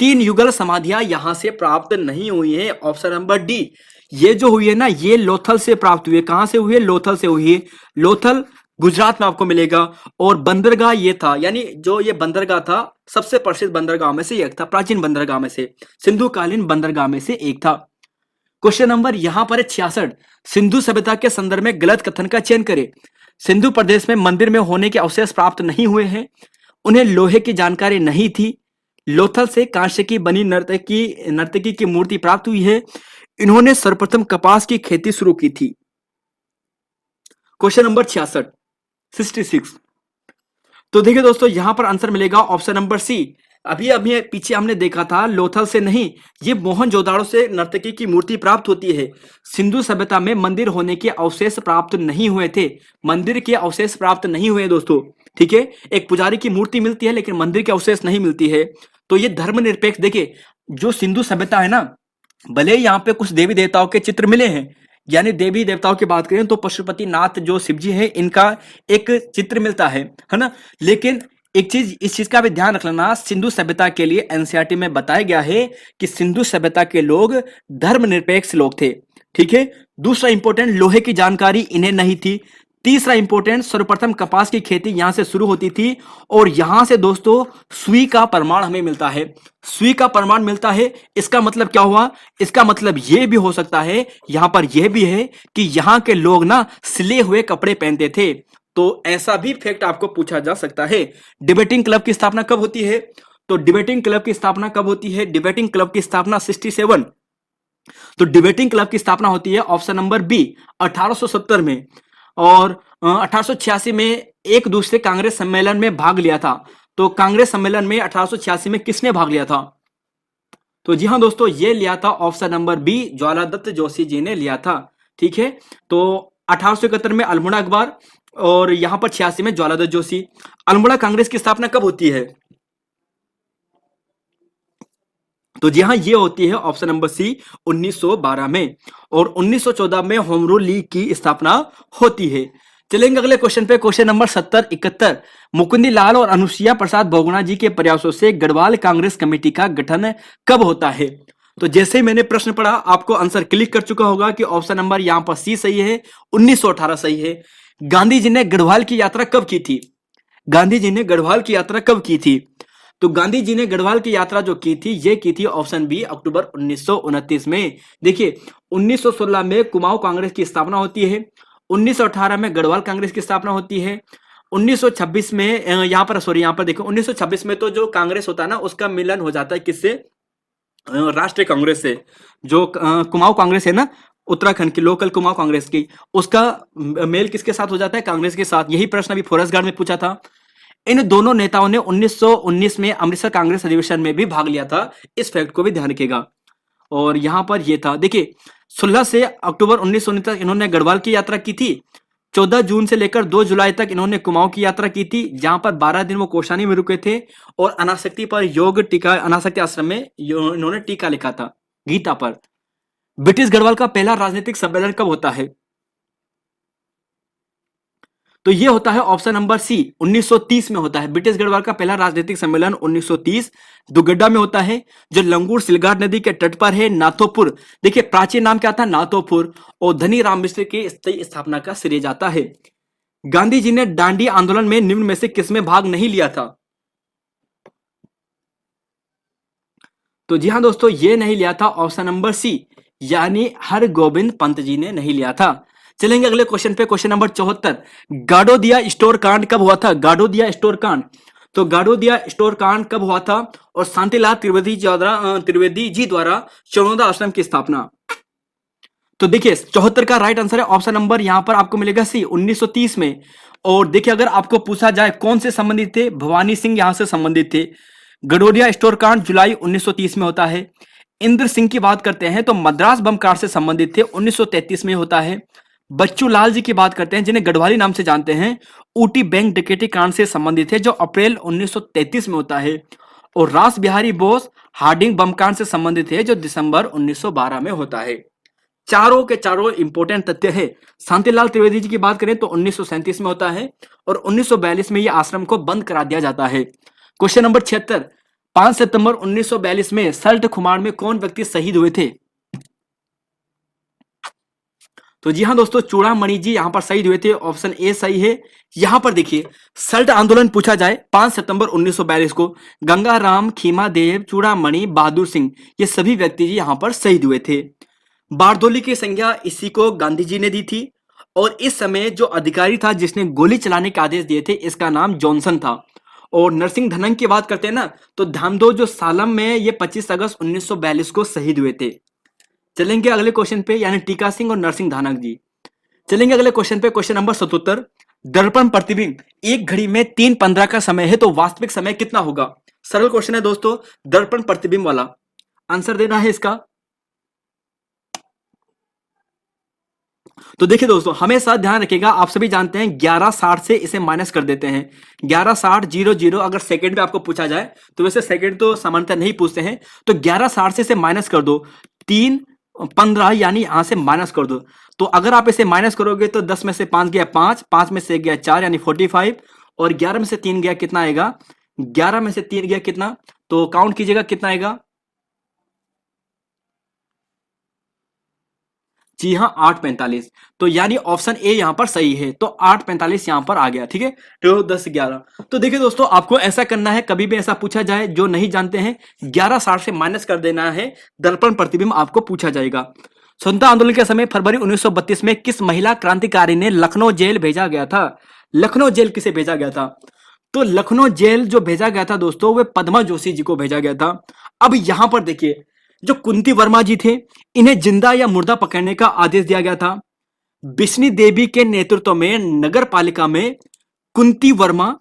3 युगल समाधियां यहां से प्राप्त नहीं हुई है। ऑप्शन नंबर डी, ये जो हुई है ना, ये लोथल से प्राप्त हुई है। कहां से हुई है? लोथल से हुई है। लोथल गुजरात में आपको मिलेगा। और बंदरगाह ये था, यानी जो ये बंदरगाह था, सबसे प्रसिद्ध बंदरगाह में से एक था, प्राचीन बंदरगाह में से, सिंधुकालीन बंदरगाह में से एक था। क्वेश्चन नंबर यहां पर है 66, सिंधु सभ्यता के संदर्भ में गलत कथन का चयन करें। सिंधु प्रदेश में मंदिर में होने के अवशेष प्राप्त नहीं हुए हैं। उन्हें लोहे की जानकारी नहीं थी। लोथल से कांस्य की बनी नर्तकी की मूर्ति प्राप्त हुई है। इन्होंने सर्वप्रथम कपास की खेती शुरू की थी। Question number 66। तो देखिए दोस्तों, यहां पर आंसर मिलेगा ऑप्शन नंबर सी। अभी अभी पीछे हमने देखा था, लोथल से नहीं, ये मोहनजोदाड़ो से नर्तकी की मूर्ति प्राप्त होती है। सिंधु सभ्यता में मंदिर होने के अवशेष प्राप्त नहीं हुए थे। मंदिर के अवशेष प्राप्त नहीं हुए दोस्तों, ठीक है। एक पुजारी की मूर्ति मिलती है लेकिन मंदिर के अवशेष नहीं मिलती है। तो ये धर्मनिरपेक्ष, देखिए जो सिंधु सभ्यता है ना, भले ही यहाँ पे कुछ देवी देवताओं के चित्र मिले हैं, यानी देवी देवताओं की बात करें तो पशुपति नाथ जो शिव जी है, इनका एक चित्र मिलता है ना। लेकिन एक चीज, इस चीज का भी ध्यान रख लेना, सिंधु सभ्यता के लिए एनसीईआरटी में बताया गया है कि सिंधु सभ्यता के लोग धर्मनिरपेक्ष लोग थे, ठीक है। दूसरा इंपॉर्टेंट, लोहे की जानकारी इन्हें नहीं थी। तीसरा इंपॉर्टेंट, सर्वप्रथम कपास की खेती यहां से शुरू होती थी। और यहां से दोस्तों सुई का प्रमाण हमें मिलता है। सुई का प्रमाण मिलता है, इसका मतलब क्या हुआ? इसका मतलब यह भी हो सकता है, यहां पर यह भी है कि यहां के लोग ना सिले हुए कपड़े पहनते थे। तो ऐसा भी फैक्ट आपको पूछा जा सकता है। डिबेटिंग क्लब की स्थापना कब होती है? तो डिबेटिंग क्लब की स्थापना कब होती है? डिबेटिंग क्लब की स्थापना 67। तो डिबेटिंग क्लब की स्थापना होती है ऑप्शन नंबर बी, 1870 में। और 1886 में एक दूसरे कांग्रेस सम्मेलन में भाग लिया था। तो कांग्रेस सम्मेलन में 1886 में किसने भाग लिया था? तो जी हाँ दोस्तों, ये लिया था option number B, ज्वालादत्त Joshi ji ने लिया था, ठीक है। तो 1871 में अल्मोड़ा अखबार और यहां पर 86 में ज्वालादत्त जोशी। अल्मोड़ा कांग्रेस की स्थापना कब होती है? तो जी हाँ, ये होती है ऑप्शन नंबर सी, 1912 में। और 1914 में होम रूल लीग की स्थापना होती है। चलेंगे अगले क्वेश्चन पे, क्वेश्चन नंबर 70 71, मुकुंदी लाल और अनुसुईया प्रसाद बहुगुणा जी के प्रयासों से गढ़वाल कांग्रेस कमेटी का गठन कब होता है? तो जैसे ही मैंने प्रश्न पढ़ा, आपको आंसर क्लिक कर चुका होगा कि ऑप्शन नंबर यहां पर सी सही है, 1918 सही है। गांधी जी ने गढ़वाल की यात्रा कब की थी? गांधी जी ने गढ़वाल की यात्रा कब की थी? तो गांधी जी ने गढ़वाल की यात्रा जो की थी, ये की थी ऑप्शन बी, अक्टूबर 1929 में। देखिए 1916 में कुमाऊं कांग्रेस की स्थापना होती है, 1918 में गढ़वाल कांग्रेस की स्थापना होती है, 1926 में यहाँ पर सॉरी यहाँ पर देखो 1926 में तो जो कांग्रेस होता है ना उसका मिलन हो जाता है किससे, राष्ट्रीय कांग्रेस से। जो कुमाऊं कांग्रेस है ना, उत्तराखंड की लोकल कुमाऊं कांग्रेस की, उसका मेल किसके साथ हो जाता है, कांग्रेस के साथ। यही प्रश्न अभी फॉरेस्ट गार्ड में पूछा था। इन दोनों नेताओं ने 1919 में अमृतसर कांग्रेस अधिवेशन में भी भाग लिया था, इस फैक्ट को भी ध्यान रखिएगा। और यहां पर ये था देखिए, 16 से अक्टूबर 1919 तक इन्होंने गढ़वाल की यात्रा की थी। 14 जून से लेकर 2 जुलाई तक इन्होंने कुमाऊं की यात्रा की थी, जहां पर 12 दिन वो कौशानी में रुके थे। और अनासक्ति पर योग टीका, अनासक्ति आश्रम में इन्होंने टीका लिखा था गीता पर। ब्रिटिश गढ़वाल का पहला राजनीतिक सम्मेलन कब होता है, तो ये होता है ऑप्शन नंबर सी, 1930 में होता है। ब्रिटिश गढ़वाल का पहला राजनीतिक सम्मेलन 1930 दुगड्डा में होता है, जो लंगूर सिलगार नदी के तट पर है। नाथोपुर, देखिए प्राचीन नाम क्या था, नाथोपुर। और धनी राम मिश्र की स्थापना का श्रेय जाता है। गांधी जी ने दांडी आंदोलन में निम्न में से किसमें भाग नहीं लिया था, तो जी हाँ दोस्तों, ये नहीं लिया था ऑप्शन नंबर सी, यानी हरगोविंद पंत जी ने नहीं लिया था। चलेंगे अगले क्वेश्चन पे, क्वेश्चन नंबर 74। गाडोदिया स्टोर कांड कब हुआ था, गाडोदिया स्टोर कांड, तो गाडोदिया स्टोर कांड कब हुआ था। और शांतिलाल त्रिवेदी जी द्वारा चरणोदा आश्रम की स्थापना, तो देखिए 74 का राइट आंसर है ऑप्शन नंबर यहां पर आपको मिलेगा सी, 1930 में। और देखिए अगर आपको पूछा जाए कौन से संबंधित थे, भवानी सिंह यहां से संबंधित थे। गडोदिया स्टोर कांड जुलाई 1930 में होता है। इंद्र सिंह की बात करते हैं तो मद्रास बम कांड से संबंधित थे, 1933 में होता है। बच्चू लाल जी की बात करते हैं जिन्हें गढ़वाली नाम से जानते हैं, ऊटी बैंक डकैती कांड से संबंधित है, जो अप्रैल 1933 में होता है। और रास बिहारी बोस हार्डिंग बम कांड से संबंधित है, जो दिसंबर 1912 में होता है। चारों के चारों इंपॉर्टेंट तथ्य है। शांतिलाल त्रिवेदी जी की बात करें तो 1937 में होता है, और 1942 में यह आश्रम को बंद करा दिया जाता है। क्वेश्चन नंबर 76, 5 सितंबर 1942 में सल्ट खुमार में कौन व्यक्ति शहीद हुए थे, तो जी हाँ दोस्तों, चूड़ामणि जी यहां पर शहीद हुए थे, ऑप्शन ए सही है। यहां पर देखिए सल्ट आंदोलन पूछा जाए 5 सितंबर 1942 को, गंगाराम, खीमादेव, चूड़ामणि, बहादुर सिंह, ये सभी व्यक्ति जी यहां पर शहीद हुए थे। बारदोली की संज्ञा इसी को गांधी जी ने दी थी। और इस समय जो अधिकारी था जिसने गोली चलाने के आदेश दिए थे, इसका नाम जॉनसन था। और नरसिंह धनंग की बात करते हैं ना, तो धामदो जो सालम में ये 25 अगस्त 1942 को शहीद हुए थे। चलेंगे अगले क्वेश्चन पे, यानी टीका सिंह और नरसिंह धानक जी। चलेंगे अगले क्वेश्चन पे, क्वेश्चन नंबर 77। दर्पण प्रतिबिंब एक घड़ी में 3:15 का समय है, तो वास्तविक समय कितना होगा। सरल क्वेश्चन है दोस्तों, दर्पण प्रतिबिंब वाला आंसर देना है इसका। तो देखिए दोस्तों, हमेशा ध्यान रखिएगा, आप सभी जानते हैं 11:60 से इसे माइनस कर देते हैं। 11:60:00 अगर सेकंड पे आपको पूछा जाए, तो वैसे सेकंड तो सामान्यतः नहीं पूछते हैं, तो 11:60 से इसे माइनस कर दो, 3:15 यानी यहां से माइनस कर दो। तो अगर आप इसे माइनस करोगे तो 10 में से 5 गया 5, 5 में से गया 4 यानी 45, और 11 में से 3 गया कितना आएगा, 11 में से 3 गया कितना, तो काउंट कीजिएगा कितना आएगा, जी हाँ 8:45। तो यानी ऑप्शन ए यहां पर सही है, तो 8:45 यहां पर आ गया, ठीक है। तो 10:11। तो देखिए दोस्तों, आपको ऐसा करना है, कभी भी ऐसा पूछा जाए जो नहीं जानते हैं, 11:60 से माइनस कर देना है, दर्पण प्रतिबिंब आपको पूछा जाएगा। स्वतंत्रता आंदोलन के समय फरवरी 1932 में किस महिला क्रांतिकारी ने लखनऊ जेल भेजा गया था, लखनऊ जेल किसे भेजा गया था, तो लखनऊ जेल जो भेजा गया था दोस्तों, वे पद्मा जोशी जी को भेजा गया था। अब यहां पर देखिए, जो कुंती वर्मा जी थे, इन्हें जिंदा या मुर्दा पकड़ने का आदेश दिया गया था। बिश्नी देवी के नेतृत्व में नगर पालिका में कुंती वर्मा,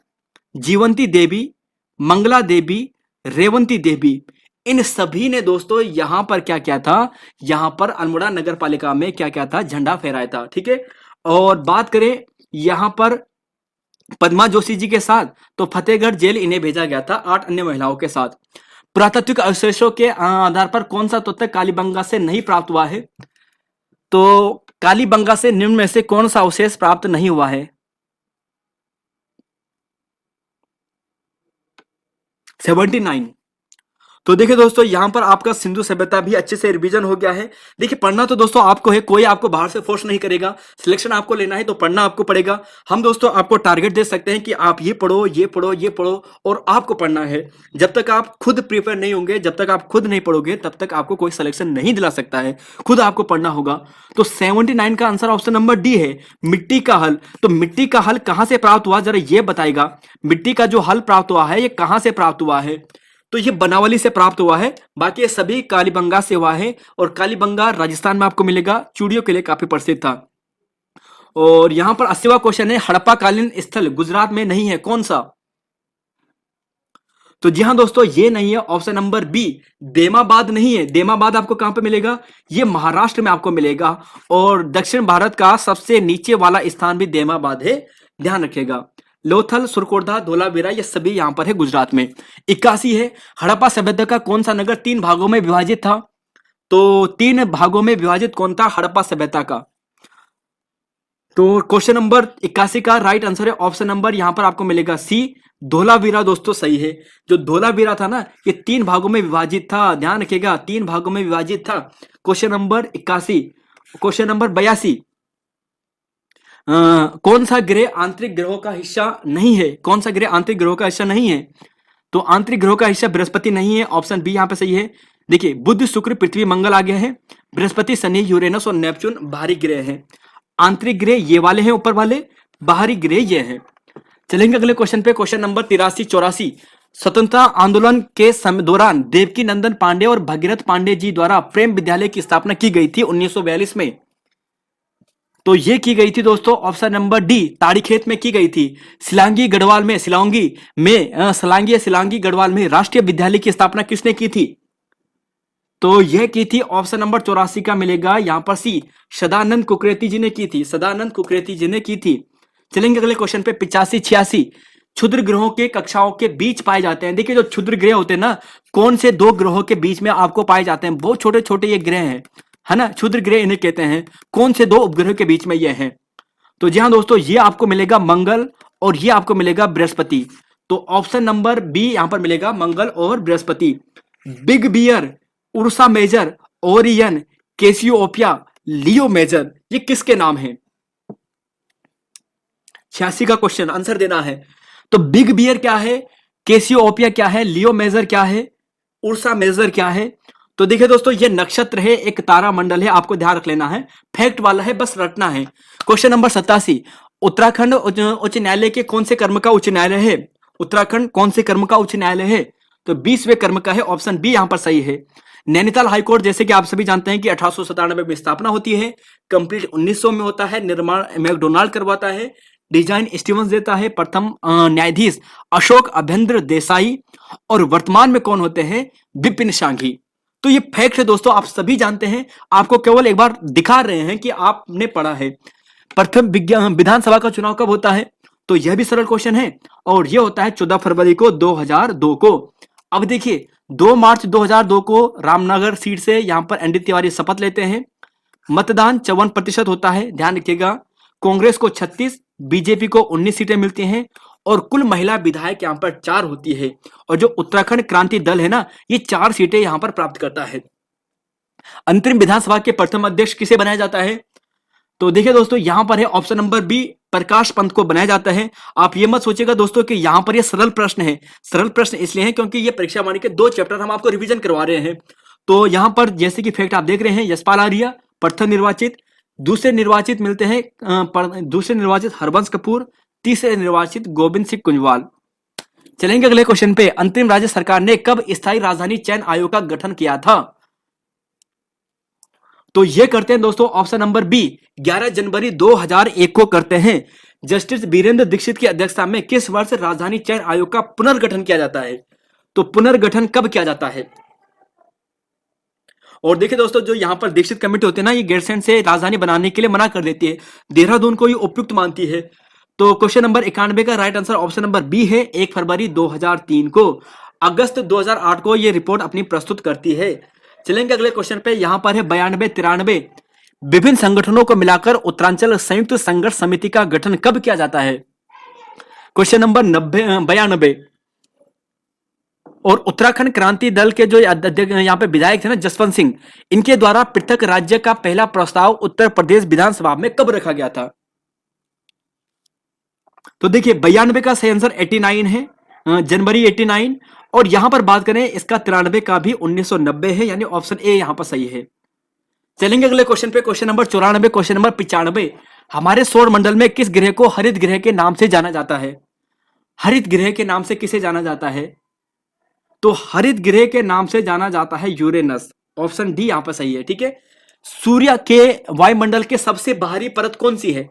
जीवंती देवी, मंगला देवी, रेवंती देवी, इन सभी ने दोस्तों यहां पर क्या किया था, यहां पर अल्मोड़ा नगर पालिका में क्या क्या था, झंडा फहराया था, ठीक है। और बात करें यहां पर पद्मा जोशी जी के साथ, तो फतेहगढ़ जेल इन्हें भेजा गया था 8 अन्य महिलाओं के साथ। पुरातात्विक अवशेषों के आधार पर कौन सा तथ्य कालीबंगा से नहीं प्राप्त हुआ है, तो कालीबंगा से निम्न में से कौन सा अवशेष प्राप्त नहीं हुआ है, 79। तो देखिए दोस्तों यहाँ पर आपका सिंधु सभ्यता भी अच्छे से रिवीजन हो गया है। देखिए पढ़ना तो दोस्तों आपको है, कोई आपको बाहर से फोर्स नहीं करेगा। सिलेक्शन आपको लेना है तो पढ़ना आपको पड़ेगा। हम दोस्तों आपको टारगेट दे सकते हैं कि आप ये पढ़ो, ये पढ़ो, ये पढ़ो, और आपको पढ़ना है। जब तक आप खुद प्रिपेयर नहीं होंगे, जब तक आप खुद नहीं पढ़ोगे, तब तक आपको कोई सिलेक्शन नहीं दिला सकता है। खुद आपको पढ़ना होगा। तो 79 का आंसर ऑप्शन नंबर डी है, मिट्टी का हल। तो मिट्टी का हल कहां से प्राप्त हुआ, जरा ये बताएगा। मिट्टी का जो हल प्राप्त हुआ है ये कहां से प्राप्त हुआ है? तो ये बनावली से प्राप्त हुआ है। बाकी ये सभी कालीबंगा से हुआ है, और कालीबंगा राजस्थान में आपको मिलेगा, चूड़ियों के लिए काफी प्रसिद्ध था। और यहां पर 80वां क्वेश्चन है, हड़प्पा कालीन स्थल गुजरात में नहीं है, कौन सा? तो जी हां दोस्तों, ये नहीं है, ऑप्शन नंबर बी देमाबाद नहीं है। देमाबाद आपको कहां पे मिलेगा? ये महाराष्ट्र में आपको मिलेगा। और दक्षिण भारत का सबसे नीचे वाला स्थान भी देमाबाद है, ध्यान रखिएगा। लोथल, सुरकोटदा, धोलावीरा ये सभी यहां पर है गुजरात में। 81 है, हड़प्पा सभ्यता का कौन सा नगर 3 भागों में विभाजित था? तो 3 भागों में विभाजित कौन था हड़प्पा सभ्यता का? तो क्वेश्चन नंबर 81 का राइट आंसर है ऑप्शन नंबर यहां पर आपको मिलेगा सी, धोलावीरा। दोस्तों सही है। जो धोलावीरा था ना, ये 3 भागों में विभाजित था, ध्यान रखिएगा, 3 भागों में विभाजित था। Question number 81। क्वेश्चन नंबर 82, कौन सा ग्रह आंतरिक ग्रहों का हिस्सा नहीं है? कौन सा ग्रह आंतरिक ग्रहों का हिस्सा नहीं है? तो आंतरिक ग्रहों का हिस्सा बृहस्पति नहीं है, ऑप्शन बी यहां पे सही है। देखिए, बुध, शुक्र, पृथ्वी, मंगल आ गया है। बृहस्पति, शनि, यूरेनस और नेपच्यून बाहरी ग्रह हैं। आंतरिक ग्रह ये वाले हैं ऊपर वाले, बाहरी ग्रह ये हैं। चलेंगे अगले क्वेश्चन पे। क्वेश्चन नंबर 83-84, स्वतंत्रता आंदोलन के दौरान देवकी नंदन पांडे और भगीरथ पांडे जी द्वारा प्रेम विद्यालय की स्थापना की गई थी 1942 में। तो ये की गई थी दोस्तों ऑप्शन नंबर डी, ताड़ीखेत में की गई थी। सिलांगी गढ़वाल में, सिलांगी गढ़वाल में राष्ट्रीय विद्यालय की स्थापना किसने की थी? तो यह की थी ऑप्शन नंबर 84 का मिलेगा यहां पर सी, सदानंद कुकरेती जी ने की थी। सदानंद कुकरेती जी ने की थी। चलेंगे अगले क्वेश्चन पे। 85-86, क्षुद्र ग्रहों के कक्षाओं के बीच पाए जाते हैं। देखिए, जो क्षुद्र ग्रह होते हैं ना, कौन से 2 ग्रहों के बीच में आपको पाए जाते हैं? बहुत छोटे छोटे ये ग्रह हैं, है ना, क्षुद्र ग्रह इन्हें कहते हैं। कौन से 2 उपग्रह के बीच में ये हैं? तो जी हाँ दोस्तों, ये आपको मिलेगा मंगल और ये आपको मिलेगा बृहस्पति। तो ऑप्शन नंबर बी यहां पर मिलेगा, मंगल और Brihaspati. Big bear, Ursa Major, Orion, Cassiopeia, Leo Major, ये किसके नाम हैं? 86 का क्वेश्चन आंसर देना है। तो बिग बियर क्या है, कैसियोपिया क्या है, लियो मेजर क्या है, उर्सा मेजर क्या है? तो देखिए दोस्तों, ये नक्षत्र है, एक तारा मंडल है, आपको ध्यान रख लेना है, फैक्ट वाला है, बस रटना है। क्वेश्चन नंबर 87, उत्तराखंड उच्च न्यायालय के कौन से कर्म का उच्च न्यायालय है? उत्तराखंड कौन से कर्म का उच्च न्यायालय है? तो 20वें कर्म का है, ऑप्शन बी यहां पर सही है। नैनीताल हाईकोर्ट, जैसे कि आप सभी जानते हैं कि 1897 में स्थापना होती है, कंप्लीट 1900 में होता है, निर्माण मैकडोनाल्ड करवाता है, डिजाइन स्टीवंस देता है, प्रथम न्यायाधीश अशोक अभ्यंद्र देसाई, और वर्तमान में कौन होते हैं? विपिन सांघी। तो ये फैक्ट है दोस्तों, आप सभी जानते हैं, आपको केवल एक बार दिखा रहे हैं कि आपने पढ़ा है। प्रथम विधानसभा का चुनाव कब होता है? तो यह भी सरल क्वेश्चन है, और यह होता है 14 फरवरी को 2002 को। अब देखिए, 2 मार्च 2002 को रामनगर सीट से यहां पर एनडी तिवारी शपथ लेते हैं। मतदान 54% होता है, ध्यान रखिएगा। कांग्रेस को 36, बीजेपी को 19 सीटें मिलती हैं, और कुल महिला विधायक यहां पर 4 होती है। और जो उत्तराखंड क्रांति दल है ना, ये 4 सीटें यहां पर प्राप्त करता है। अंतरिम विधानसभा के प्रथम अध्यक्ष किसे बनाया जाता है? तो देखिए दोस्तों, यहां पर है option number B, Prakash Pant को बनाया जाता है। आप ये मत सोचिएगा दोस्तों कि यहां पर ये सरल प्रश्न है। सरल प्रश्न इसलिए है क्योंकि ये परीक्षा वाणी के 2 चैप्टर हम आपको रिवीजन करवा रहे हैं। तो यहां पर जैसे कि फैक्ट आप देख रहे हैं, यशपाल आर्या प्रथम निर्वाचित, दूसरे निर्वाचित मिलते हैं दूसरे निर्वाचित हरबंश कपूर, तीसरे निर्वाचित गोविंद सिंह कुंजवाल। चलेंगे अगले क्वेश्चन पे। अंतरिम राज्य सरकार ने कब स्थायी राजधानी चयन आयोग का गठन किया था? तो ये करते हैं दोस्तों ऑप्शन नंबर बी, 11 जनवरी 2001 को करते हैं। जस्टिस वीरेंद्र दीक्षित की अध्यक्षता में किस वर्ष राजधानी चयन आयोग का पुनर्गठन किया जाता है? तो पुनर्गठन कब किया जाता है? और देखिए दोस्तों, जो यहां पर दीक्षित कमेटी होती है ना, ये गैरसैंण से राजधानी बनाने के लिए मना कर देती है, देहरादून को ये उपयुक्त मानती है। तो क्वेश्चन नंबर 91 का right answer option number B है, 1 फरवरी 2003 को। अगस्त 2008 को ये रिपोर्ट अपनी प्रस्तुत करती है। चलेंगे अगले क्वेश्चन पे। यहां पर है 92-93, विभिन्न संगठनों को मिलाकर उत्तरांचल संयुक्त संघर्ष समिति का गठन कब किया जाता है? क्वेश्चन नंबर 92, और उत्तराखंड क्रांति दल के जो यहाँ पे विधायक थे ना जसवंत सिंह, इनके द्वारा पृथक राज्य का पहला प्रस्ताव उत्तर प्रदेश विधानसभा में कब रखा गया था? तो देखिए 92 का सही आंसर 89 है, जनवरी 89। और यहां पर बात करें इसका 93 का भी 1990 है, यानी ऑप्शन ए यहां पर सही है। चलेंगे अगले क्वेश्चन पे, क्वेश्चन नंबर 94, क्वेश्चन नंबर 95। हमारे सौर मंडल में किस ग्रह को हरित ग्रह के नाम से जाना जाता है? हरित ग्रह के नाम से किसे जाना जाता है? तो हरित ग्रह के नाम से जाना जाता है यूरेनस, ऑप्शन डी यहां पर सही है। ठीक है, सूर्य के वायुमंडल के सबसे बाहरी परत कौन सी है?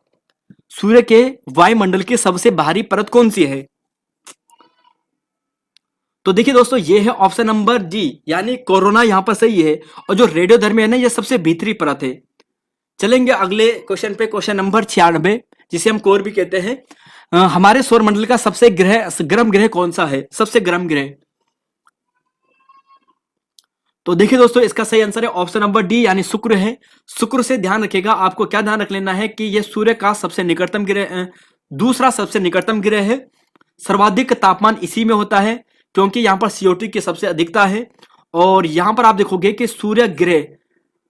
सूर्य के वायुमंडल की सबसे बाहरी परत कौन सी है? तो देखिए दोस्तों, ये है ऑप्शन नंबर डी, यानी कोरोना यहां पर सही है। और जो रेडियोधर्मी है ना, ये सबसे भीतरी परत है। चलेंगे अगले क्वेश्चन पे, क्वेश्चन नंबर 96, जिसे हम कोर भी कहते हैं। हमारे सौर मंडल का सबसे गर्म ग्रह कौन सा है? सबसे गर्म ग्रह। तो देखिए दोस्तों, इसका सही आंसर है ऑप्शन नंबर डी, यानी शुक्र है। शुक्र से ध्यान रखिएगा, आपको क्या ध्यान रख लेना है कि यह सूर्य का सबसे निकटतम ग्रह, दूसरा सबसे निकटतम ग्रह है। सर्वाधिक तापमान इसी में होता है, क्योंकि यहां पर CO2 की सबसे अधिकता है। और यहां पर आप देखोगे कि सूर्य ग्रह,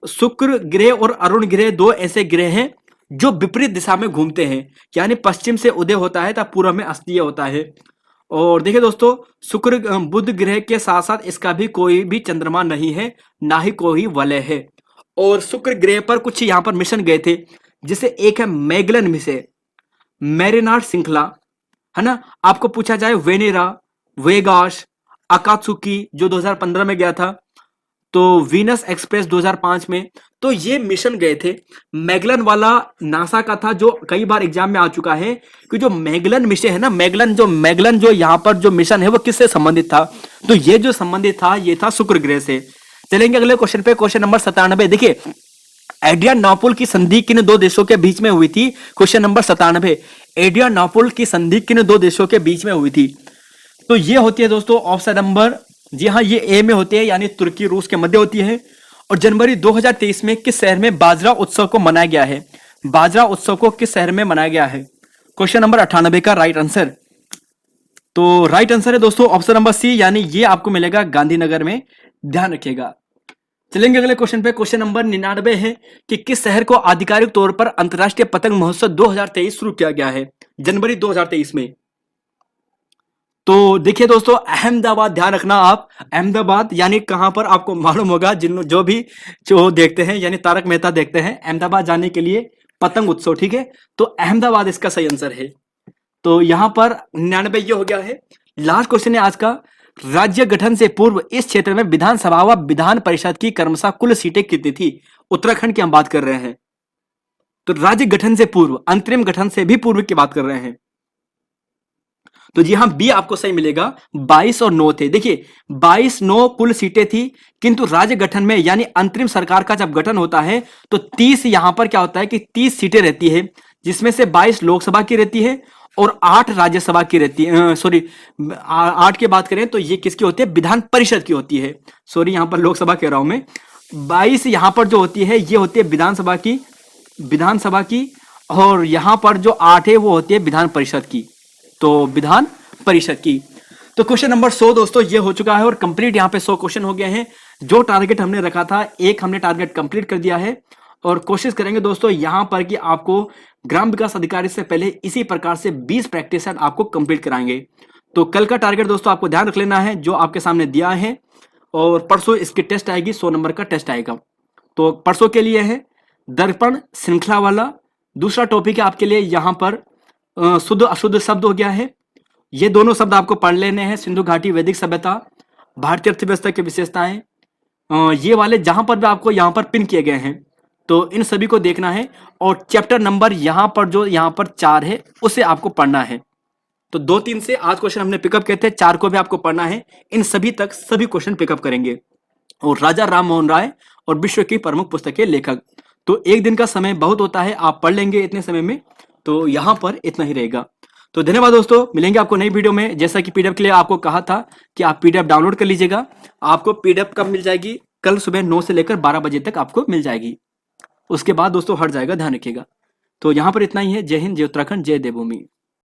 शुक्र ग्रह और अरुण ग्रह दो ऐसे ग्रह हैं जो विपरीत दिशा में घूमते हैं, यानी पश्चिम से उदय होता है तब पूर्व में अस्तीय होता है। और देखिए दोस्तों, शुक्र बुध ग्रह के साथ साथ इसका भी कोई भी चंद्रमा नहीं है, ना ही कोई वलय है। और शुक्र ग्रह पर कुछ यहां पर मिशन गए थे, जिसे एक है मैगलन मिशन, मैरिनार श्रृंखला, है ना। आपको पूछा जाए वेनेरा, वेगास, अकात्सुकी जो 2015 में गया था, तो वीनस एक्सप्रेस 2005 में। तो ये मिशन गए थे। मैगलन वाला नासा का था, जो कई बार एग्जाम में आ चुका है कि जो मैगलन मिशन है ना, मैगलन जो यहाँ पर जो मिशन है वो किससे संबंधित था? तो ये जो संबंधित था ये था शुक्र ग्रह से। चलेंगे अगले क्वेश्चन पे, क्वेश्चन नंबर 97। देखिए एड्रियानोपुल की संधि किन दो देशों के बीच में हुई थी? क्वेश्चन नंबर 97, एड्रियानोपुल की संधि किन दो देशों के बीच में हुई थी? तो ये होती है दोस्तों ऑप्शन नंबर, जी हाँ, ये ए में होती है, यानी तुर्की रूस के मध्य होती है। और जनवरी 2023 में किस शहर में बाजरा उत्सव को मनाया गया है? बाजरा उत्सव को किस शहर में मनाया गया है? क्वेश्चन नंबर 98 का राइट आंसर, तो राइट आंसर है दोस्तों ऑप्शन नंबर सी, यानी ये आपको मिलेगा गांधीनगर में, ध्यान रखिएगा। चलेंगे अगले क्वेश्चन पे, क्वेश्चन नंबर 99 है कि किस शहर को आधिकारिक तौर पर अंतरराष्ट्रीय पतंग महोत्सव 2023 शुरू किया गया है? जनवरी 2023 में। तो देखिए दोस्तों, अहमदाबाद, ध्यान रखना आप, अहमदाबाद, यानी कहां पर आपको मालूम होगा, जो देखते हैं, यानी तारक मेहता देखते हैं, अहमदाबाद जाने के लिए पतंग उत्सव। ठीक है, तो अहमदाबाद इसका सही आंसर है। तो यहां पर 99 ये हो गया है। लास्ट क्वेश्चन है आज का, राज्य गठन से पूर्व इस क्षेत्र में विधानसभा व विधान परिषद की क्रमशः कुल सीटें कितनी थी? उत्तराखंड की हम बात कर रहे हैं। तो राज्य गठन से पूर्व, अंतरिम गठन से भी पूर्व की बात कर रहे हैं। तो जी हाँ, बी आपको सही मिलेगा, 22 और 9 थे। देखिए 22-9 कुल सीटें थी, किंतु राज्य गठन में, यानी अंतरिम सरकार का जब गठन होता है तो 30 यहां पर क्या होता है कि 30 सीटें रहती है, जिसमें से 22 लोकसभा की रहती है और 8 राज्यसभा की रहती है। सॉरी, 8 की बात करें तो ये किसकी होती है? विधान परिषद की होती है। सॉरी, यहां पर लोकसभा कह रहा हूं मैं। 22 यहां पर जो होती है ये होती है विधानसभा की, और यहां पर जो 8 है वो होती है विधान परिषद की, तो विधान परिषद की। तो क्वेश्चन नंबर 100 दोस्तों ये हो चुका है, और कंप्लीट यहाँ पे 100 क्वेश्चन हो गए हैं। जो टारगेट हमने रखा था, एक हमने टारगेट कंप्लीट कर दिया है, और कोशिश करेंगे दोस्तों यहाँ पर कि आपको ग्राम विकास अधिकारी से पहले इसी प्रकार से 20 प्रैक्टिस सेट आपको कंप्लीट कराएंगे। तो कल का टारगेट दोस्तों आपको ध्यान रख लेना है, जो आपके सामने दिया है, और परसों इसकी टेस्ट आएगी, 100 नंबर का टेस्ट आएगा। तो परसों के लिए है दर्पण श्रृंखला वाला। दूसरा टॉपिक है आपके लिए यहाँ पर शुद्ध अशुद्ध शब्द हो गया है। ये दोनों शब्द आपको पढ़ लेने हैं, सिंधु घाटी वैदिक सभ्यता, भारतीय अर्थव्यवस्था की विशेषताएं, ये वाले जहां पर भी आपको यहाँ पर पिन किए गए हैं, तो इन सभी को देखना है। और चैप्टर नंबर यहाँ पर जो यहाँ पर 4 है उसे आपको पढ़ना है। तो 2-3 से आज क्वेश्चन हमने पिकअप किए थे, 4 को भी आपको पढ़ना है। इन सभी तक सभी क्वेश्चन पिकअप करेंगे। और राजा राम मोहन राय और विश्व की प्रमुख पुस्तकें लेखक, तो एक दिन का समय बहुत होता है, आप पढ़ लेंगे इतने समय में। तो यहाँ पर इतना ही रहेगा। तो धन्यवाद दोस्तों, मिलेंगे आपको नई वीडियो में। जैसा कि पीडीएफ के लिए आपको कहा था कि आप पीडीएफ डाउनलोड कर लीजिएगा। आपको पीडीएफ कब मिल जाएगी? कल सुबह 9 से लेकर 12 बजे तक आपको मिल जाएगी। उसके बाद दोस्तों हट जाएगा, ध्यान रखिएगा। तो यहाँ पर इतना ही है। जय हिंद, जय उत्तराखंड, जय देवभूमि।